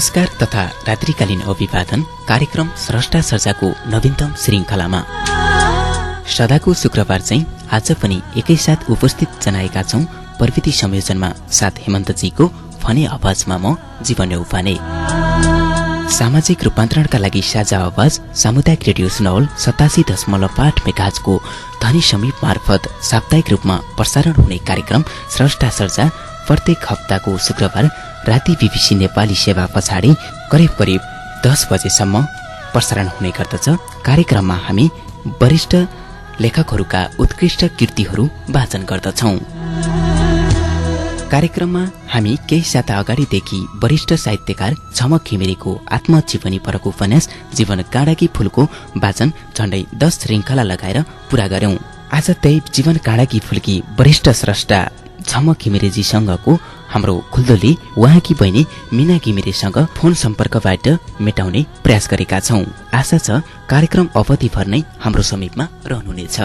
नमस्कार तथा रात्रिकालीन अभिवादन कार्यक्रम स्रष्टा सर्जाको नवीनतम श्रृङ्खलामा सदाको शुक्रबार चाहिँ आज पनि एकैसाथ उपस्थित जनाएका छौं। प्रविधि संयोजनमा साथ हेमन्तजीको भने आवाजमा म जीवन उपाने। सामाजिक रूपान्तरणका लागि साझा आवाज सामुदायिक रेडियो सुनौल 87.8 मेगाहर्जको ध्वनि समीप मार्फत साप्ताहिक रूपमा प्रसारण हुने कार्यक्रम स्रष्टा सर्जा प्रत्येक हप्ताको शुक्रबार राति बीबीसी नेपाली सेवा पछाडि करिब 10 बजेसम्म प्रसारण हुने गर्दछ। कार्यक्रममा हामी वरिष्ठ लेखकहरूका उत्कृष्ट कृतिहरू वाचन गर्दछौं। कार्यक्रममा हामी केही साता अगाडिदेखि वरिष्ठ साहित्यकार झमक घिमिरेको आत्मजीवनी परको उपन्यास जीवन काँडाकी फूलको वाचन झण्डै 10 श्रृङ्खला लगाएर पूरा गर्यौं। आज त्यही जीवन काँडाकी फूलकी वरिष्ठ स्रष्टा झमक घिमिरेजीसँगको हाम्रो खुल्दोली उहाँकी बहिनी मीना घिमिरेसँग फोन सम्पर्कबाट मेटाउने प्रयास गरेका छौं। आशा छ कार्यक्रम अवधिभर नै हाम्रो समीपमा रहनुहुनेछ।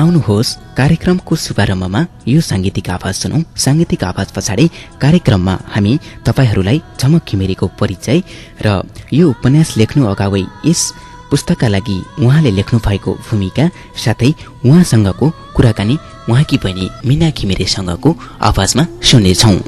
आउनुहोस् कार्यक्रमको शुभारम्भमा यो सांगीतिक आवाज सुनौं। सांगीतिक आवाज पछाडि कार्यक्रममा हामी तपाईहरूलाई झमक घिमिरेको परिचय र यो उपन्यास लेख्नु अगावै यस पुस्तकका लागि उहाँले लेख्नु भएको भूमिका साथै उहाँसँगको कुराकानी उहाँकी बहिनी मीना घिमिरेसँगको आवाजमा सुन्नेछौं।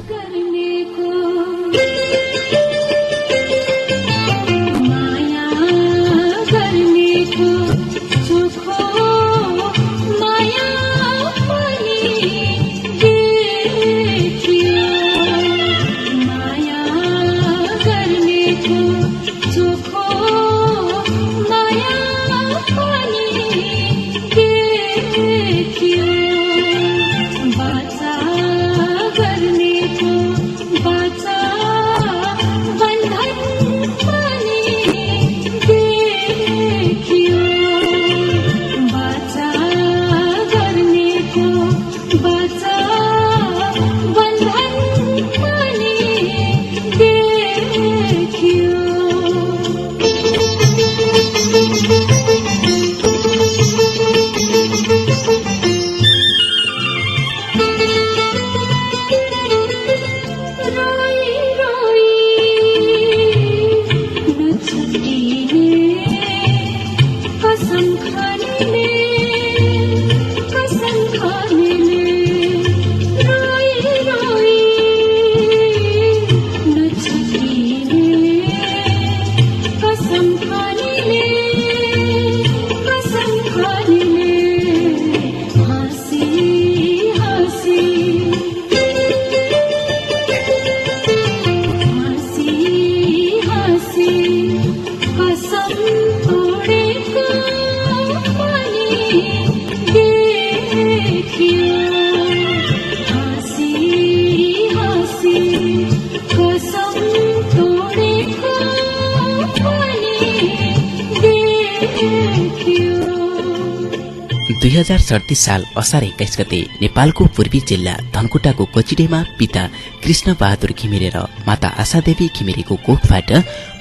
साल असार 21 गते नेपालको पूर्वी जिल्ला धनकुटाको कोचिडेमा पिता कृष्ण बहादुर घिमिरे र माता आशादेवी घिमिरेको कोखबाट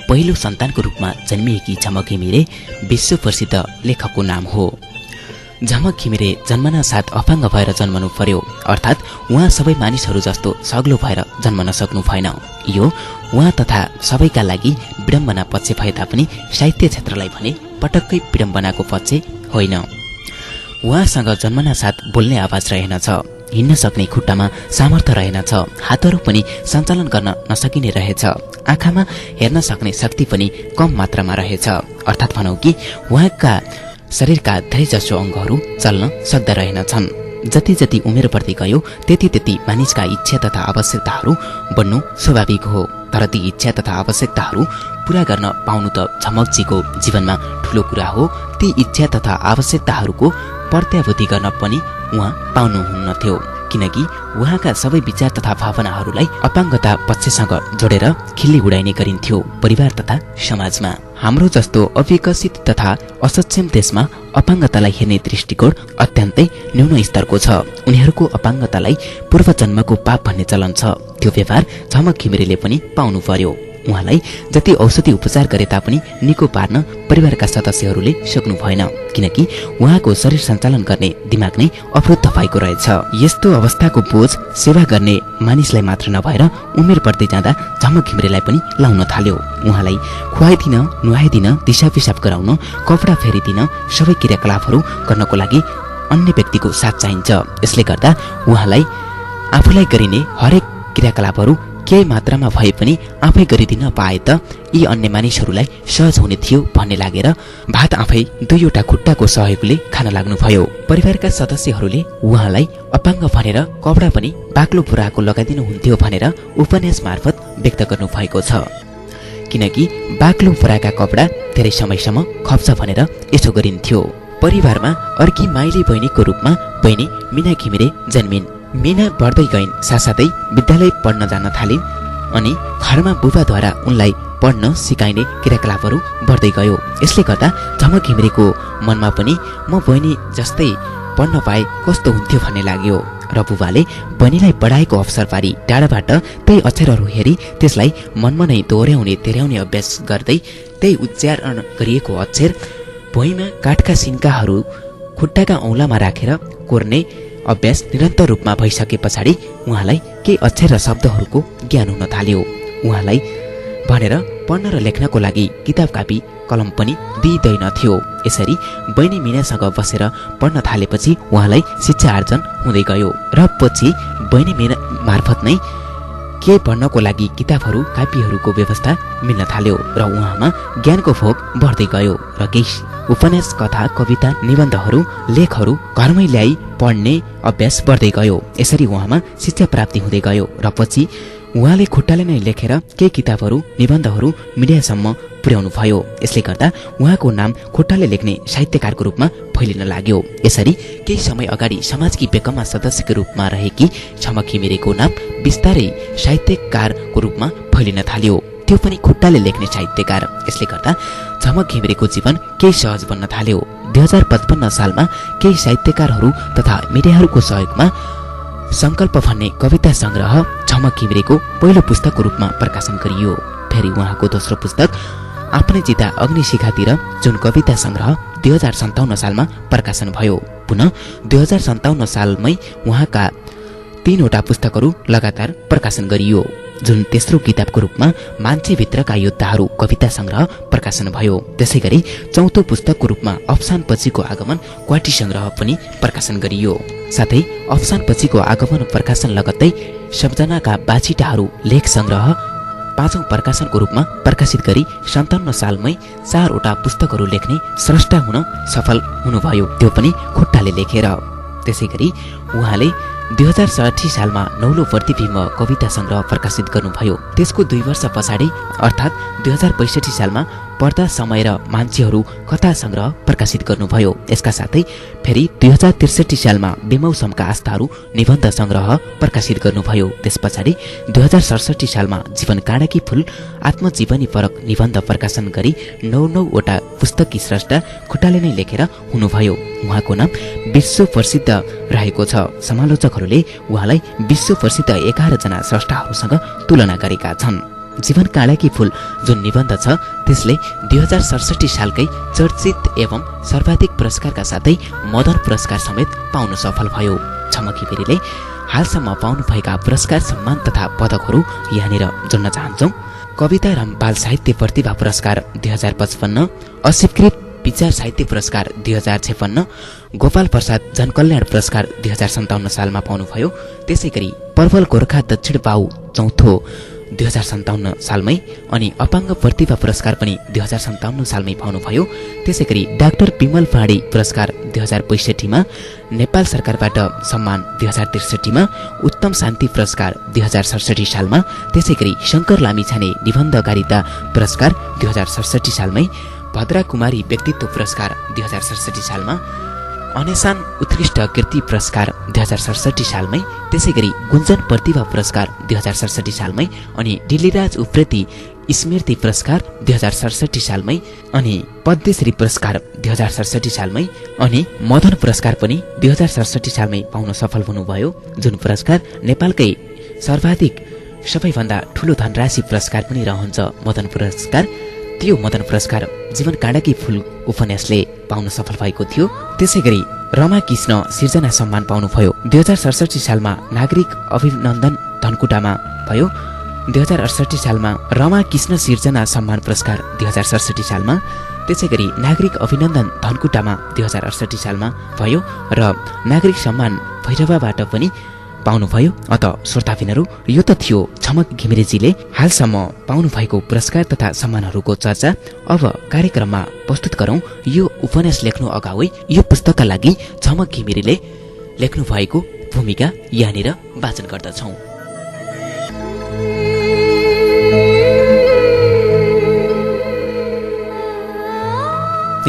पहिलो सन्तानको रूपमा जन्मिएकी झमक घिमिरे विश्व प्रसिद्ध लेखकको नाम हो। झमक घिमिरे जन्मना साथ अपाङ्ग भएर जन्मनु पर्यो, अर्थात् उहाँ सबै मानिसहरू जस्तो सग्लो भएर जन्मन सक्नु भएन। यो उहाँ तथा सबैका लागि विडम्बना पक्ष भए तापनि साहित्य क्षेत्रलाई भने पटक्कै विडम्बनाको पक्ष होइन। उहाँसँग जन्मना साथ बोल्ने आवाज रहेनछ, हिँड्न सक्ने खुट्टामा सामर्थ्य रहेनछ, हातहरू पनि सञ्चालन गर्न नसकिने रहेछ, आँखामा हेर्न सक्ने शक्ति पनि कम मात्रामा रहेछ। अर्थात् भनौं कि उहाँका शरीरका धेरै जसो अङ्गहरू चल्न सक्दा रहेनछन्। जति जति उमेर बढ्दै गयो त्यति मानिसका इच्छा तथा आवश्यकताहरू बढ्नु स्वाभाविक हो। तर ती इच्छा तथा आवश्यकताहरू पूरा गर्न पाउनु त झमकजीको जीवनमा ठूलो कुरा हो। ती इच्छा तथा आवश्यकताहरूको प्रत्याभूति गर्न पनि उहाँ पाउनुहुन्नथ्यो, किनकि उहाँका सबै विचार तथा भावनाहरूलाई अपाङ्गता पक्षसँग जोडेर खिल्ली उडाइने गरिन्थ्यो परिवार तथा समाजमा। हाम्रो जस्तो अविकसित तथा असक्षम देशमा अपाङ्गतालाई हेर्ने दृष्टिकोण अत्यन्तै न्यून स्तरको छ। उनीहरूको अपाङ्गतालाई पूर्व जन्मको पाप भन्ने चलन छ। त्यो व्यवहार झमक घिमिरेले पनि पाउनु पर्यो। उहाँलाई जति औषधि उपचार गरे तापनि निको पार्न परिवारका सदस्यहरूले सक्नु भएन, किनकि उहाँको शरीर सञ्चालन गर्ने दिमाग नै अवरुद्ध भएको रहेछ। यस्तो अवस्थाको बोझ सेवा गर्ने मानिसलाई मात्र नभएर उमेर बढ्दै जाँदा झमक घिमिरेलाई पनि लाउन थाल्यो। उहाँलाई खुवाइदिन, नुहाइदिन, दिशा पिसाब गराउन, कपडा फेरिदिन सबै क्रियाकलापहरू गर्नको लागि अन्य व्यक्तिको साथ चाहिन्छ। यसले गर्दा उहाँलाई आफूलाई गरिने हरेक क्रियाकलापहरू केही मात्रामा भए पनि आफै गरिदिन पाए त यी अन्य मानिसहरूलाई सहज हुने थियो भन्ने लागेर भात आफै दुईवटा खुट्टाको सहयोगले खान लाग्नुभयो। परिवारका सदस्यहरूले उहाँलाई अपाङ्ग भनेर कपडा पनि बाक्लो पुराको लगाइदिनु हुन्थ्यो भनेर उपन्यास मार्फत व्यक्त गर्नुभएको छ। किनकि बाक्लो पुराका कपडा धेरै समयसम्म खप्छ भनेर यसो गरिन्थ्यो। परिवारमा अर्की माइली बहिनीको रूपमा बहिनी मीना घिमिरे जन्मिन्। मीना बढ्दै गइन्, साथसाथै विद्यालय पढ्न जान थालिन् अनि घरमा बुबाद्वारा उनलाई पढ्न सिकाइने क्रियाकलापहरू बढ्दै गयो। यसले गर्दा झमक घिमिरेको मनमा पनि म बहिनी जस्तै पढ्न पाए कस्तो हुन्थ्यो भन्ने लाग्यो र बुबाले बहिनीलाई पढाएको अवसर पारी टाढाबाट त्यही अक्षरहरू हेरी त्यसलाई मनमा नै दोहोर्याउने तेर्याउने अभ्यास गर्दै त्यही उच्चारण गरिएको अक्षर भुइँमा काठका सिन्काहरू खुट्टाका औँलामा राखेर कोर्ने अभ्यास निरन्तर रूपमा भइसके पछाडि उहाँलाई केही अक्षर र शब्दहरूको ज्ञान हुन थाल्यो। उहाँलाई भनेर पढ्न र लेख्नको लागि किताब कापी कलम पनि दिइँदैनथ्यो। यसरी बहिनी मीनासँग बसेर पढ्न थालेपछि उहाँलाई शिक्षा आर्जन हुँदै गयो र पछि बहिनी मीना मार्फत नै केही पढ्नको लागि किताबहरू कापीहरूको व्यवस्था मिल्न थाल्यो र उहाँमा ज्ञानको भोग बढ्दै गयो र केही उपन्यास, कथा, कविता, निबन्धहरू, लेखहरू घरमै ल्याई पढ्ने अभ्यास बढ्दै गयो। यसरी उहाँमा शिक्षा प्राप्ति हुँदै गयो र पछि उहाँले खुट्टाले नै लेखेर केही किताबहरू, निबन्धहरू मिडियासम्म पुर्याउनु भयो। यसले गर्दा उहाँको नाम खुट्टाले लेख्ने साहित्यकारको रूपमा फैलिन लाग्यो। यसरी केही समय अगाडि समाजकी बेकममा सदस्यको रूपमा रहेकी झमक घिमिरेको नाम बिस्तारै साहित्यकारको रूपमा फैलिन थाल्यो, त्यो पनि खुट्टाले लेख्ने साहित्यकार। यसले गर्दा झमक घिमिरेको जीवन केही सहज बन्न थाल्यो। 2055 सालमा केही साहित्यकारहरू तथा मिडियाहरूको सहयोगमा संकल्प भन्ने कविता संग्रह झमक घिमिरेको पहिलो पुस्तकको रूपमा प्रकाशन गरियो। फेरि उहाँको दोस्रो पुस्तक आफ्नै चिता अग्निशिखातिर जुन कविता संग्रह 2057 सालमा प्रकाशन भयो। पुनः 2057 सालमै उहाँका 3वटा पुस्तकहरू लगातार प्रकाशन गरियो, जुन तेस्रो किताबको रूपमा मान्छेभित्रका योद्धाहरू कविता संग्रह प्रकाशन भयो। त्यसै गरी चौथो पुस्तकको रूपमा अफसान पछिको आगमन क्वाटी संग्रह पनि प्रकाशन गरियो। साथै अफसान पछिको आगमन प्रकाशन लगत्तै सम्झनाका बाछिटाहरू लेख संग्रह 5औं प्रकाशनको रूपमा प्रकाशित गरी 57 सालमै 4वटा पुस्तकहरू लेख्ने स्रष्टा हुन सफल हुनुभयो, त्यो पनि खुट्टाले लेखेर। त्यसै गरी उहाँले 2060 सालमा नौलो प्रतिबिम्ब कविता संग्रह प्रकाशित गर्नुभयो। त्यसको 2 वर्ष पछाडि अर्थात् 2062 सालमा पर्दा समय र मान्छेहरू कथा संग्रह प्रकाशित गर्नुभयो। यसका साथै फेरि 2063 सालमा बेमौसमका आस्थाहरू निबन्ध संग्रह प्रकाशित गर्नुभयो। त्यस पछाडि 2067 सालमा जीवन काँडाकी फूल आत्मजीवनी परक निबन्ध प्रकाशन गरी 9वटा पुस्तकी स्रष्टा खुट्टाले नै लेखेर हुनुभयो। उहाँको नाम विश्व प्रसिद्ध रहेको छ। समालोचकहरूले उहाँलाई विश्व प्रसिद्ध 11 जना स्रष्टाहरूसँग तुलना गरेका छन्। जीवन काँडाकी फूल जुन निबन्ध छ त्यसले 2067 सालकै चर्चित एवं सर्वाधिक पुरस्कारका साथै मदन पुरस्कार समेत पाउन सफल भयो। झमक घिमिरेले हालसम्म पाउनुभएका पुरस्कार, सम्मान तथा पदकहरू यहाँनिर जोड्न चाहन्छौँ। कविता रामपाल साहित्य प्रतिभा पुरस्कार 2055, अस्वीकृत विचार साहित्य पुरस्कार 2056, गोपाल प्रसाद जनकल्याण पुरस्कार 2057 सालमा पाउनुभयो। त्यसै गरी पर्वल गोर्खा दक्षिण बाहु चौथो 2057 सालमै अनि अपाङ्ग प्रतिभा पुरस्कार पनि 2057 सालमै पाउनुभयो। त्यसै गरी डाक्टर विमल फाँडे पुरस्कार 2062 मा, नेपाल सरकारबाट सम्मान 2063 मा, उत्तम शान्ति पुरस्कार 2067 सालमा, त्यसै गरी शङ्कर लामिछाने निबन्धकारिता पुरस्कार 2067 सालमै, भद्रा कुमारी व्यक्तित्व पुरस्कार 2067 सालमा, अनेसान उत्कृष्ट कीर्ति पुरस्कार 2067 सालमै, त्यसै गरी गुन्जन प्रतिभा पुरस्कार 2067 सालमै अनि दिल्लीराज उप्रेती स्मृति पुरस्कार 2067 सालमै अनि पद्मश्री पुरस्कार 2067 सालमै अनि मदन पुरस्कार पनि 2067 सालमै पाउन सफल हुनुभयो, जुन पुरस्कार नेपालकै सर्वाधिक सबैभन्दा ठूलो धनराशि पुरस्कार पनि रहन्छ मदन पुरस्कार। त्यो मदन पुरस्कार जीवन काँडाकी फूल उपन्यासले पाउन सफल भएको थियो। त्यसै गरी रमा कृष्ण सिर्जना सम्मान पाउनुभयो। 2067 सालमा नागरिक अभिनन्दन धनकुटामा भयो। 2068 सालमा रमा कृष्ण सिर्जना सम्मान पुरस्कार 2067 सालमा, त्यसै गरी नागरिक अभिनन्दन धनकुटामा 2068 सालमा भयो र नागरिक सम्मान भैरवाबाट पनि पाउनुभयो। अत श्रोताबिनहरू, यो त थियो झमक घिमिरेजीले हालसम्म पाउनुभएको पुरस्कार तथा सम्मानहरूको चर्चा। अब कार्यक्रममा प्रस्तुत गरौं यो उपन्यास लेख्नु अगावै यो पुस्तकका लागि झमक घिमिरेले लेख्नु भएको भूमिका यहाँनिर वाचन गर्दछौं।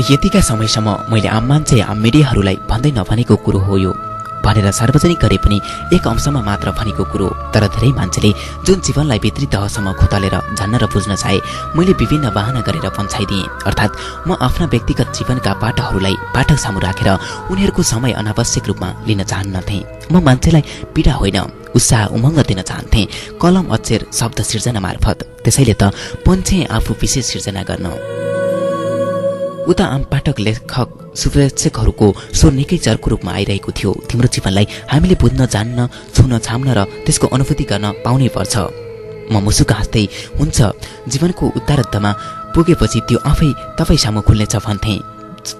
यतिका समयसम्म मैले आम मान्छे आम मिडियाहरूलाई भन्दै नभनेको कुरो हो यो भनेर सार्वजनिक गरे पनि एक अंशमा मात्र भनेको कुरो। तर धेरै मान्छेले जुन जीवनलाई भित्री तहसम्म खुतालेर जान्न र बुझ्न चाहे मैले विभिन्न बहाना गरेर पन्छाइदिएँ। अर्थात् म आफ्ना व्यक्तिगत जीवनका पाटहरूलाई पाठक सामु राखेर उनीहरूको समय अनावश्यक रूपमा लिन चाहन्नथे। म मान्छेलाई पीडा होइन उत्साह उमङ्ग दिन चाहन्थे कलम अक्षर शब्द सिर्जना मार्फत। त्यसैले त पन्छे आफू विशेष सिर्जना गर्न। उता आम पाठक लेखक शुभेच्छकहरूको स्वर निकै चर्को रूपमा आइरहेको थियो। तिम्रो जीवनलाई हामीले बुझ्न जान्न छुन छाम्न र त्यसको अनुभूति गर्न पाउनै पर्छ। म मुसुक हाँस्दै हुन्छ जीवनको उत्तरार्धमा पुगेपछि त्यो आफै तपाईँ सामु खुल्नेछ भन्थे।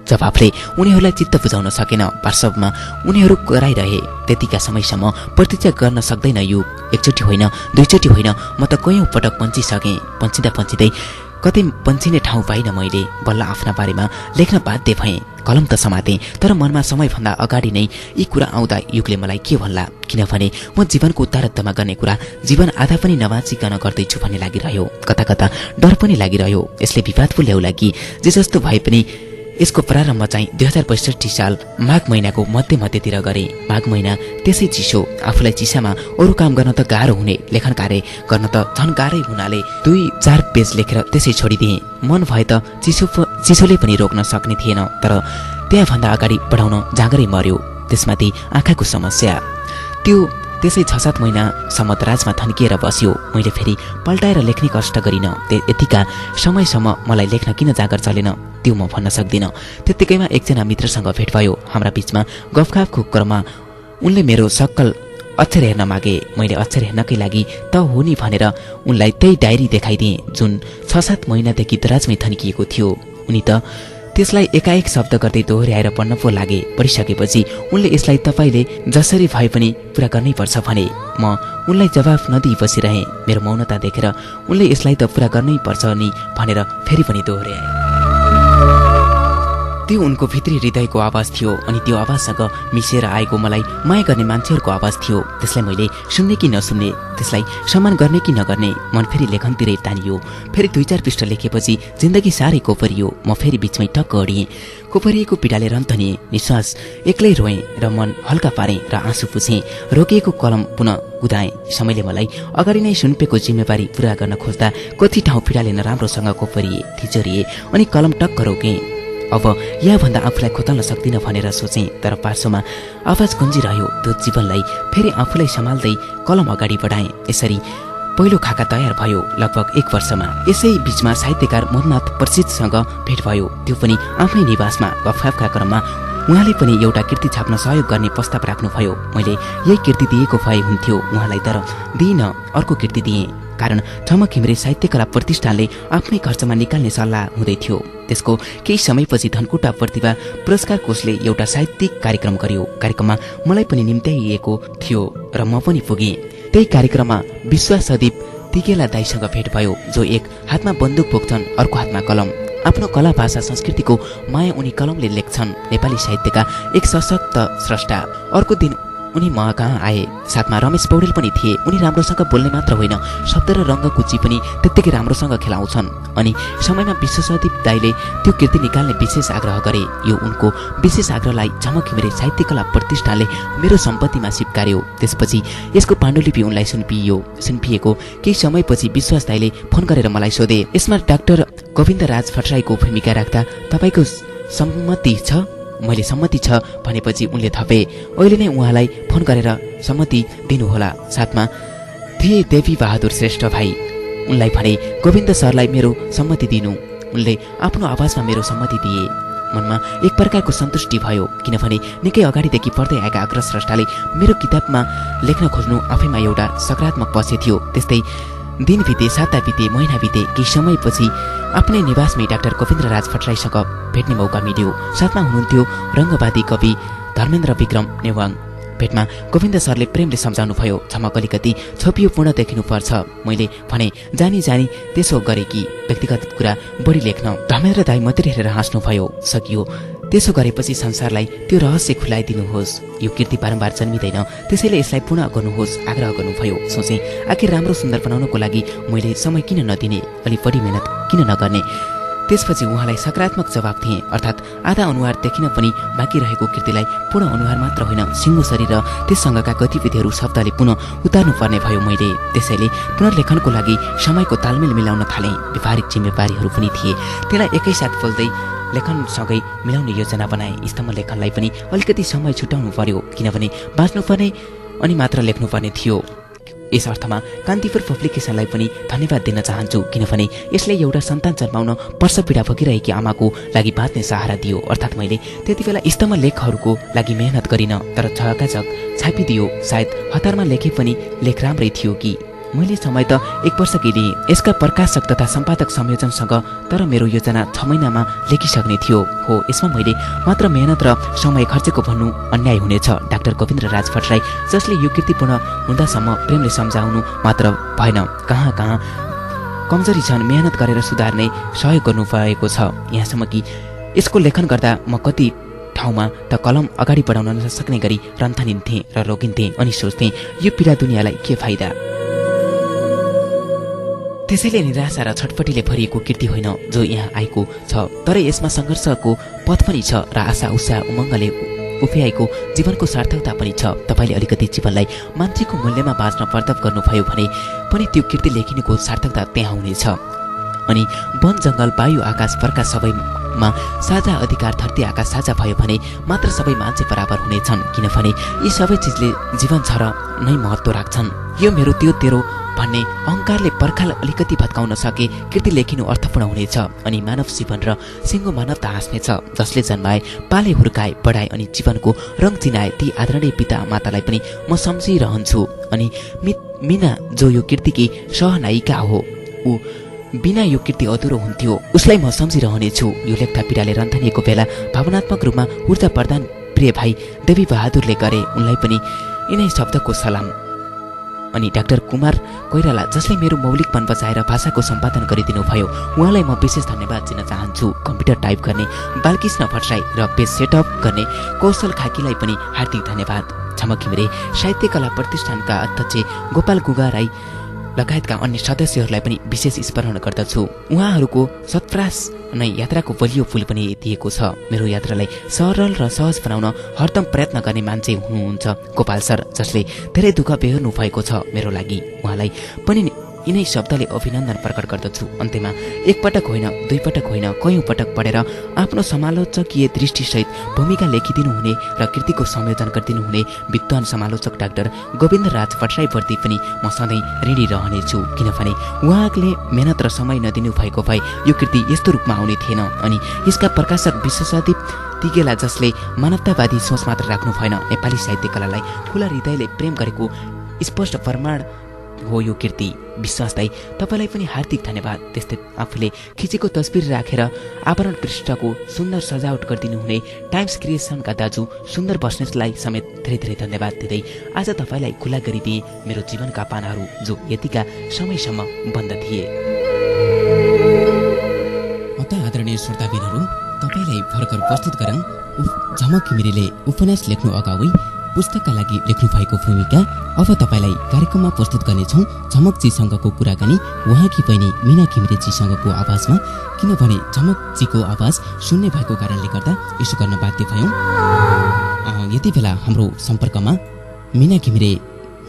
जवाफले उनीहरूलाई चित्त बुझाउन सकेन। वास्तवमा उनीहरू कराइरहे। त्यतिका समयसम्म प्रतीक्षा गर्न सक्दैन युग। एकचोटि होइन दुईचोटि होइन, म त कयौं पटक पन्छिसकेँ। पन्छिँदै कतै पन्छिने ठाउँ पाइनँ मैले। बल्ल आफ्ना बारेमा लेख्न बाध्य भएँ। कलम त समातेँ, तर मनमा समयभन्दा अगाडि नै यी कुरा आउँदा युगले मलाई के भन्ला। किनभने म जीवनको उत्तरार्धमा गर्ने कुरा जीवन आधा पनि नबाचिकन गर्दैछु भन्ने लागिरह्यो। कता कता डर पनि लागिरह्यो यसले विवाद पो ल्याउला कि। जे जस्तो भए पनि यसको प्रारम्भ चाहिँ 2062 साल माघ महिनाको मध्यतिर गरे। माघ महिना त्यसै चिसो, आफूलाई चिसामा अरू काम गर्न त गाह्रो हुने, लेखन कार्य गर्न त झन् गाह्रै हुनाले 2-4 पेज लेखेर त्यसै छोडिदिएँ। मन भए त चिसोले पनि रोक्न सक्ने थिएन, तर त्यहाँभन्दा अगाडि बढाउन जाँगरै मर्यो। त्यसमाथि आँखाको समस्या। त्यसै 6-7 महिनासम्म राजमा थन्किएर बस्यो। मैले फेरि पल्टाएर लेख्ने कष्ट गरिनँ। यतिका समयसम्म मलाई लेख्न किन जाँगर चलेन त्यो म भन्न सक्दिनँ। त्यत्तिकैमा एकजना मित्रसँग भेट भयो। हाम्रा बीचमा गफगाफको क्रममा उनले मेरो सक्कल अक्षर हेर्न मागे। मैले अक्षर हेर्नकै लागि त हो नि भनेर उनलाई त्यही डायरी देखाइदिएँ जुन 6-7 महिनादेखि दराजमै थन्किएको थियो। उनी त त्यसलाई एकाएक शब्द गर्दै दोहोर्याएर पढ्न पो लागे। पढिसकेपछि उनले यसलाई तपाईँले जसरी भए पनि पुरा गर्नै पर्छ भने। म उनलाई जवाफ नदिई बसिरहेँ। मेरो मौनता देखेर उनले यसलाई त पुरा गर्नै पर्छ नि भनेर फेरि पनि दोहोर्याए। त्यो उनको भित्री हृदयको आवाज थियो अनि त्यो आवाजसँग मिसिएर आएको मलाई माया गर्ने मान्छेहरूको आवाज थियो। त्यसलाई मैले सुन्ने कि नसुन्ने, त्यसलाई सम्मान गर्ने कि नगर्ने, मन फेरि लेखनतिरै तानियो। फेरि 2-4 पृष्ठ लेखेपछि जिन्दगी साह्रै कोपरियो। म फेरि बीचमै टक्क अडिएँ। कोपरिएको पीडाले रन्थनिएँ। निश्वास एक्लै रोएँ र मन हल्का पारेँ र आँसु पुछेँ। रोकिएको कलम पुनः कुदाएँ। समयले मलाई अगाडि नै सुम्पेको जिम्मेवारी पूरा गर्न खोज्दा कति ठाउँ पीडाले नराम्रोसँग कोपरिए, थिचोरिए अनि कलम टक्क रोकेँ। अब यहाँभन्दा आफूलाई खोतल्न सक्दिनँ भनेर सोचेँ, तर पार्श्वमा आवाज गुन्जिरह्यो। त्यो जीवनलाई फेरि आफूलाई सम्हाल्दै कलम अगाडि बढाएँ। यसरी पहिलो खाका तयार भयो लगभग 1 वर्षमा। यसै बीचमा साहित्यकार मोहननाथ प्रसिद्धसँग भेट भयो। त्यो पनि आफ्नै निवासमा। गफगाफका क्रममा उहाँले पनि एउटा कृति छाप्न सहयोग गर्ने प्रस्ताव राख्नुभयो। मैले यही कृति दिएको भए हुन्थ्यो उहाँलाई, तर दिइनँ, अर्को कृति दिएँ। कारण झमक घिमिरे साहित्यकला प्रतिष्ठानले आफ्नै खर्चमा निकाल्ने सल्लाह हुँदै थियो। त्यसको केही समयपछि धनकुटा प्रतिभा पुरस्कार कोषले एउटा साहित्यिक कार्यक्रम गर्यो। कार्यक्रममा मलाई पनि निम्त्याइएको थियो र म पनि पुगेँ। त्यही कार्यक्रममा विश्वास सदीप तिगेला दाईसँग भेट भयो, जो एक हातमा बन्दुक बोक्छन्, अर्को हातमा कलम। आफ्नो कला भाषा संस्कृतिको माया उनी कलमले लेख्छन्। नेपाली साहित्यका एक सशक्त स्रष्टा। अर्को दिन उनी म कहाँ आए। साथमा रमेश पौडेल पनि थिए। उनी राम्रोसँग बोल्ने मात्र होइन, शब्द र रङ्गकुची पनि त्यत्तिकै राम्रोसँग खेलाउँछन्। अनि समयमा विश्वसदीप दाईले त्यो कृति निकाल्ने विशेष आग्रह गरे। यो उनको विशेष आग्रहलाई झमक घिमिरे साहित्यकला प्रतिष्ठानले मेरो सम्पत्तिमा स्वीकार्यो। त्यसपछि यसको पाण्डुलिपि उनलाई सुम्पिएको केही समयपछि विश्वास दाईले फोन गरेर मलाई सोधे, यसमा डाक्टर गोविन्द राज भट्टराईको भूमिका राख्दा तपाईँको सम्मति छ? मैले सम्मति छ भनेपछि उनले थपे, अहिले नै उहाँलाई फोन गरेर सम्मति दिनुहोला। साथमा थिए देवी बहादुर श्रेष्ठ भाइ। उनलाई भने गोविन्द सरलाई मेरो सम्मति दिनु। उनले आफ्नो आवाजमा मेरो सम्मति दिए। मनमा एक प्रकारको सन्तुष्टि भयो, किनभने निकै अगाडिदेखि पढ्दै आएका अग्रज स्रष्टाले मेरो किताबमा लेख्न खोज्नु आफैमा एउटा सकारात्मक पक्ष थियो। त्यस्तै दिन बिते, साता बिते, महिना बिते। केही समयपछि आफ्नै निवासमै डाक्टर गोविन्दराज भट्टराईसँग भेट्ने मौका मिल्यो। साथमा हुनुहुन्थ्यो रङ्गवादी कवि धर्मेन्द्र विक्रम नेवाङ। भेटमा गोविन्द सरले प्रेमले सम्झाउनुभयो, झमक अलिकति छोपियोपूर्ण देखिनुपर्छ। मैले भने जानी जानी त्यसो गरे कि व्यक्तिगत कुरा बढी लेख्न। धर्मेन्द्र दाई मात्रै हेरेर हाँस्नुभयो। सकियो, त्यसो गरेपछि संसारलाई त्यो रहस्य खुलाइदिनुहोस्। यो कृति बारम्बार जन्मिँदैन, त्यसैले यसलाई पूर्ण गर्नुहोस् आग्रह गर्नुभयो। सोचे आखिर राम्रो सुन्दर बनाउनको लागि मैले समय किन नदिने, अलि बढी मेहनत किन नगर्ने। त्यसपछि उहाँलाई सकारात्मक जवाब दिए, अर्थात् आधा अनुहार देखिन पनि बाँकी रहेको कृतिलाई पूर्ण अनुहार मात्र होइन, सिङ्गो शरीर र त्यससँगका गतिविधिहरू शब्दले पुनः उतार्नु पर्ने भयो मैले। त्यसैले पुनर्लेखनको लागि समयको तालमेल मिलाउन थालेँ। व्यावहारिक जिम्मेवारीहरू पनि थिए, त्यसलाई एकैसाथ बोल्दै लेखनसँगै मिलाउने योजना बनाए। स्तम्भ लेखनलाई पनि अलिकति समय छुट्याउनु पर्यो, किनभने बाँच्नुपर्ने अनि मात्र लेख्नुपर्ने थियो। यस अर्थमा कान्तिपुर पब्लिकेसनलाई पनि धन्यवाद दिन चाहन्छु, किनभने यसले एउटा सन्तान जन्माउन वर्ष पीडा भोगिरहेकी आमाको लागि बाँच्ने सहारा दियो। अर्थात् मैले त्यति बेला स्तम्भ लेखहरूको लागि मेहनत गरिन, तर झकाझक छापिदियो। सायद हतारमा लेखे पनि लेख राम्रै थियो कि। मैले समय त 1 वर्ष लिएँ यसका प्रकाशक तथा सम्पादक संयोजनसँग, तर मेरो योजना 6 महिनामा लेखिसक्ने थियो। हो, यसमा मैले मात्र मेहनत र समय खर्चेको भन्नु अन्याय हुनेछ। डाक्टर गोविन्दराज भट्टराई जसले यो कृति पूर्ण हुँदासम्म प्रेमले सम्झाउनु मात्र भएन, कहाँ कहाँ कमजोरी छन् मेहनत गरेर सुधार्ने सहयोग गर्नुभएको छ। यहाँसम्म कि यसको लेखन गर्दा म कति ठाउँमा त कलम अगाडि बढाउन नसक्ने गरी रन्थनिन्थेँ र रोकिन्थेँ अनि सोच्थेँ यो पीडा दुनियाँलाई के फाइदा। त्यसैले निराशा र छटपटीले भरिएको कृति होइन जो यहाँ आएको छ, तर यसमा सङ्घर्षको पथ पनि छ र आशा उत्साह उमङ्गले उफ्याएको जीवनको सार्थकता पनि छ। तपाईँले अलिकति जीवनलाई मान्छेको मूल्यमा बाँच्न प्रताप गर्नुभयो भने पनि त्यो कृति लेखिनुको सार्थकता त्यहाँ हुनेछ। अनि वन जङ्गल वायु आकाश प्रकाश सबैमा साझा अधिकार, धरती आकाश साझा भयो भने मात्र सबै मान्छे बराबर हुनेछन्, किनभने यी सबै चिजले जीवन छ र नै महत्त्व राख्छन्। यो मेरो त्यो तेरो भन्ने अहङ्कारले पर्खाल अलिकति भत्काउन सके कृति लेखिनु अर्थपूर्ण हुनेछ। अनि मानव जीवन र सिङ्गो मानवता हाँस्नेछ, जसले जन्माए, पाले, हुर्काए, बढाए अनि जीवनको रङ चिनाए ती आदरणीय पिता मातालाई पनि म सम्झिरहन्छु। अनि मिना जो यो कृतिकी सहनायिका हो, ऊ बिना यो कृति अधुरो हुन्थ्यो, उसलाई म सम्झिरहनेछु। यो लेख्दा पीडाले रन्थनिएको बेला भावनात्मक रूपमा ऊर्जा प्रदान प्रिय भाइ देवी बहादुरले गरे। उनलाई पनि यिनै शब्दको सलाम। अनि डाक्टर कुमार कोइराला जसले मेरो मौलिकपन बचाएर भाषाको सम्पादन गरिदिनु भयो, उहाँलाई म विशेष धन्यवाद दिन चाहन्छु। कम्प्युटर टाइप गर्ने बालकृष्ण भट्टराई र पेज सेटअप गर्ने कौशल खाकीलाई पनि हार्दिक धन्यवाद। झमक घिमिरे साहित्य कला प्रतिष्ठानका अध्यक्ष गोपाल गुगा राई लगायतका अन्य सदस्यहरूलाई पनि विशेष स्मरण गर्दछु। उहाँहरूको सत्प्रयास नै यात्राको बलियो पुल पनि दिएको छ। मेरो यात्रालाई सरल र सहज बनाउन हरदम प्रयत्न गर्ने मान्छे हुनुहुन्छ गोपाल सर, जसले धेरै दुःख बेहोर्नु भएको छ मेरो लागि। उहाँलाई पनि यिनै शब्दले अभिनन्दन प्रकट गर्दछु। अन्त्यमा 1 पटक होइन, 2 पटक होइन, कयौं पटक पढेर आफ्नो समालोचकीय दृष्टिसहित भूमिका लेखिदिनु हुने र कृतिको संयोजन गरिदिनु हुने विद्वान समालोचक डाक्टर गोविन्दराज भट्टराईप्रति पनि म सधैँ ऋणी रहनेछु, किनभने उहाँले मेहनत र समय नदिनु भएको भए यो कृति यस्तो रूपमा आउने थिएन। अनि यसका प्रकाशक विश्वसदीप तिगेला जसले मानवतावादी सोच मात्र राख्नु भएन, नेपाली साहित्य कलालाई खुला हृदयले प्रेम गरेको स्पष्ट प्रमाण हो यो कृति। विश्वास दाई, तपाईँलाई पनि हार्दिक धन्यवाद। त्यस्तै आफूले खिचेको तस्बिर राखेर आवरण पृष्ठको सुन्दर सजावट गरिदिनु हुने टाइम्स क्रिएसनका दाजु सुन्दर बस्नेतलाई समेत धेरै धेरै धन्यवाद दिँदै आज तपाईँलाई खुला गरिदिए मेरो जीवनका पानाहरू जो यतिका समयसम्म बन्द थिए। आदरणीय श्रोताबिनहरू, तपाईँलाई भर्खर प्रस्तुत गरौँ झमक घिमिरेले उपन्यास लेख्नु अगावै पुस्तकका लागि लेख्नु भएको भूमिका। अब तपाईँलाई कार्यक्रममा प्रस्तुत गर्नेछौँ झमकजीसँगको कुराकानी उहाँकी बहिनी मिना घिमिरेजीसँगको आवाजमा, किनभने झमकजीको आवाज सुन्ने भएको कारणले गर्दा यसो गर्न बाध्य भयौँ। यति बेला हाम्रो सम्पर्कमा मिना घिमिरे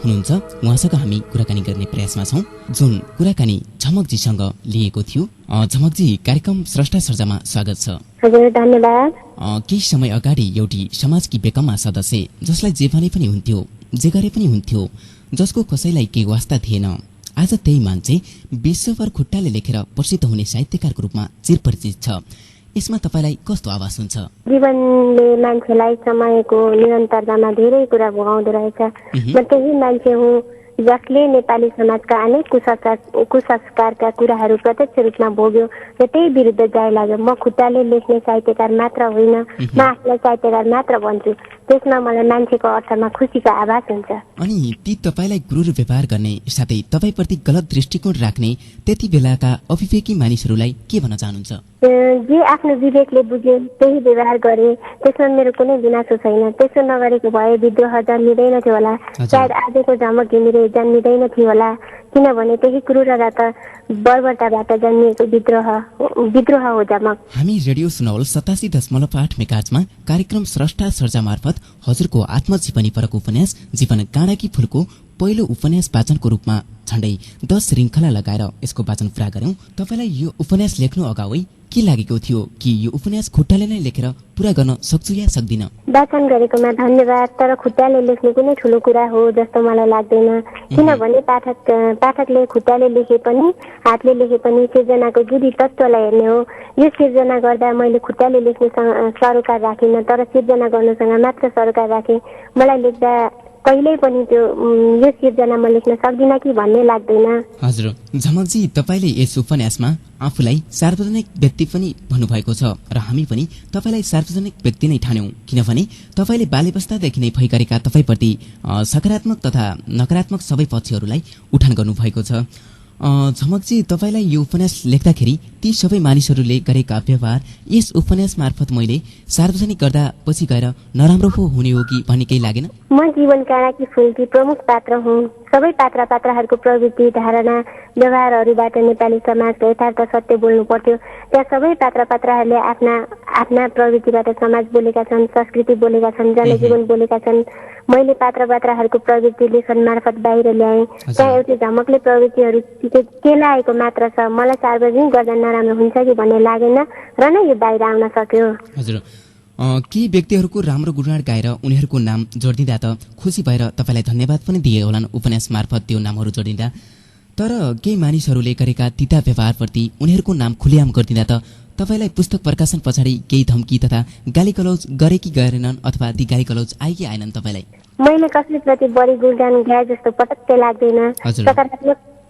हुनुहुन्छ, उहाँसँग हामी कुराकानी गर्ने प्रयासमा छौँ, जुन कुराकानी झमकजीसँग लिएको थियो। झमकजी, कार्यक्रम स्रष्टा सर्जामा स्वागत छ। हजुर, धन्यवाद। केही समय अगाडि एउटी समाजकी बेकममा सदस्य जसलाई जे भने पनि हुन्थ्यो, जे गरे पनि हुन्थ्यो, जसको कसैलाई केही वास्ता थिएन। आज त्यही मान्छे विश्वभर खुट्टाले लेखेर प्रसिद्ध हुने साहित्यकारको रूपमा चिरपरिचित छ। यसमा तपाईलाई कस्तो आभास हुन्छ? जीवनले मान्छेलाई समयको निरन्तरतामा धेरै कुरा भोगाउँदो रहेछ। म त्यही मान्छे हुँ जसले नेपाली समाजका अनेक कुसंस्कारका कुराहरू प्रत्यक्ष रूपमा भोग्यो र त्यही विरुद्ध जाइ लाग्यो। म खुट्टाले लेख्ने साहित्यकार मात्र होइन, म आफूलाई साहित्यकार मात्र भन्छु। त्यसमा मलाई मान्छेको अर्थमा खुसीको आभास हुन्छ। अनि ती तपाईलाई क्रूर व्यवहार गर्ने साथै तपाईप्रति गलत दृष्टिकोण राख्ने त्यति बेलाका अभिवेकी मानिसहरूलाई के भन्न चाहनुहुन्छ? जे आफ्नो विवेकले बुझे त्यही व्यवहार गरे, त्यसमा मेरो कुनै गुनासो छैन। त्यसो नगरेको भए विद्रोह जन्मिँदैन थियो होला, सायद आजको झमक घिमिरे जन्मिँदैन थियो होला। किनभने त्यही क्रूरता त बर्बरताबाट जन्मिएको विद्रोह हो झमक। हामी रेडियो सुनौल 87.8 मेगाहर्जमा कार्यक्रम स्रष्टा सर्जा मार्फत हजुरको आत्मजीवनी परको उपन्यास जीवन काँडाकी फूलको पहिलो उपन्यास वाचनको रूपमा झण्डै 10 श्रृङ्खला लगाएर यसको वाचन पूरा गर्यौं। तपाईलाई यो उपन्यास लेख्नु अगावै के लागेको थियो कि यो उपन्यास खुट्टाले नै लेखेर पूरा गर्न सक्छु या सक्दिन? वाचन गरेकोमा धन्यवाद, तर खुट्टाले लेख्नु कुनै ठुलो कुरा हो जस्तो मलाई लाग्दैन। किनभने पाठकले खुट्टाले लेखे पनि हातले लेखे पनि सिर्जनाको जुदी तत्त्वलाई हेर्ने हो। यो सिर्जना गर्दा मैले खुट्टाले लेख्ने सरोकार राखिन, तर सिर्जना गर्नुसँग मात्र सरोकार राखेँ। मलाई लेख्दा कहिल्यै पनि यो सिर्जना म लेख्न सक्दिनँ कि भन्ने लाग्दैन। हजुर, झमकजी तपाईले यस उपन्यासमा आफूलाई सार्वजनिक व्यक्ति पनि भन्नुभएको छ र हामी पनि तपाईलाई सार्वजनिक व्यक्ति नै ठान्यौं। किनभने तपाईले बाल्यावस्थादेखि नै भइगरेका तपाईप्रति सकारात्मक तथा नकारात्मक सबै पक्षहरूलाई उठान गर्नुभएको छ। झमकजी तपाईलाई यो उपन्यास लेख्दाखेरि ती सबै मानिसहरूले गरेका व्यवहार यस उपन्यास मार्फत मैले सार्वजनिक गर्दा पछि गएर नराम्रो हुने हो कि भन्ने केही लागेन? म जीवन काँडाकी फूलकी प्रमुख पात्र हुँ। सबै पात्रहरूको प्रवृत्ति, धारणा, व्यवहारहरूबाट नेपाली समाजको यथार्थ सत्य बोल्नु पर्थ्यो। त्यहाँ सबै पात्रहरूले आफ्ना प्रवृत्तिबाट समाज बोलेका छन्, संस्कृति बोलेका छन्, जनजीवन बोलेका छन्। मैले पात्रहरूको प्रवृत्ति लेखन मार्फत बाहिर ल्याएँ। त्यहाँ एउटै झमकले प्रवृत्तिहरू केलाएको मात्र छ। मलाई सार्वजनिक गर्दा नराम्रो हुन्छ कि भन्ने लागेन र नै यो बाहिर आउन सक्यो। हजुर, केही व्यक्तिहरूको राम्रो गुणगान गाएर उनीहरूको नाम जोडिदिँदा त खुसी भएर तपाईलाई धन्यवाद पनि दिए होलान् उपन्यास मार्फत त्यो नामहरू जोडिदिँदा। तर केही मानिसहरूले गरेका तिता व्यवहारप्रति उनीहरूको नाम खुलेआम गरिदिँदा त तपाईलाई पुस्तक प्रकाशन पछाडि केही धम्की तथा गाली गलौज गरे कि गरेनन्, अथवा ती गाली गलौज आए कि आएनन् तपाईलाई? मैले कसैप्रति बढी गुणगान गाए जस्तो पटक्कै लाग्दैन।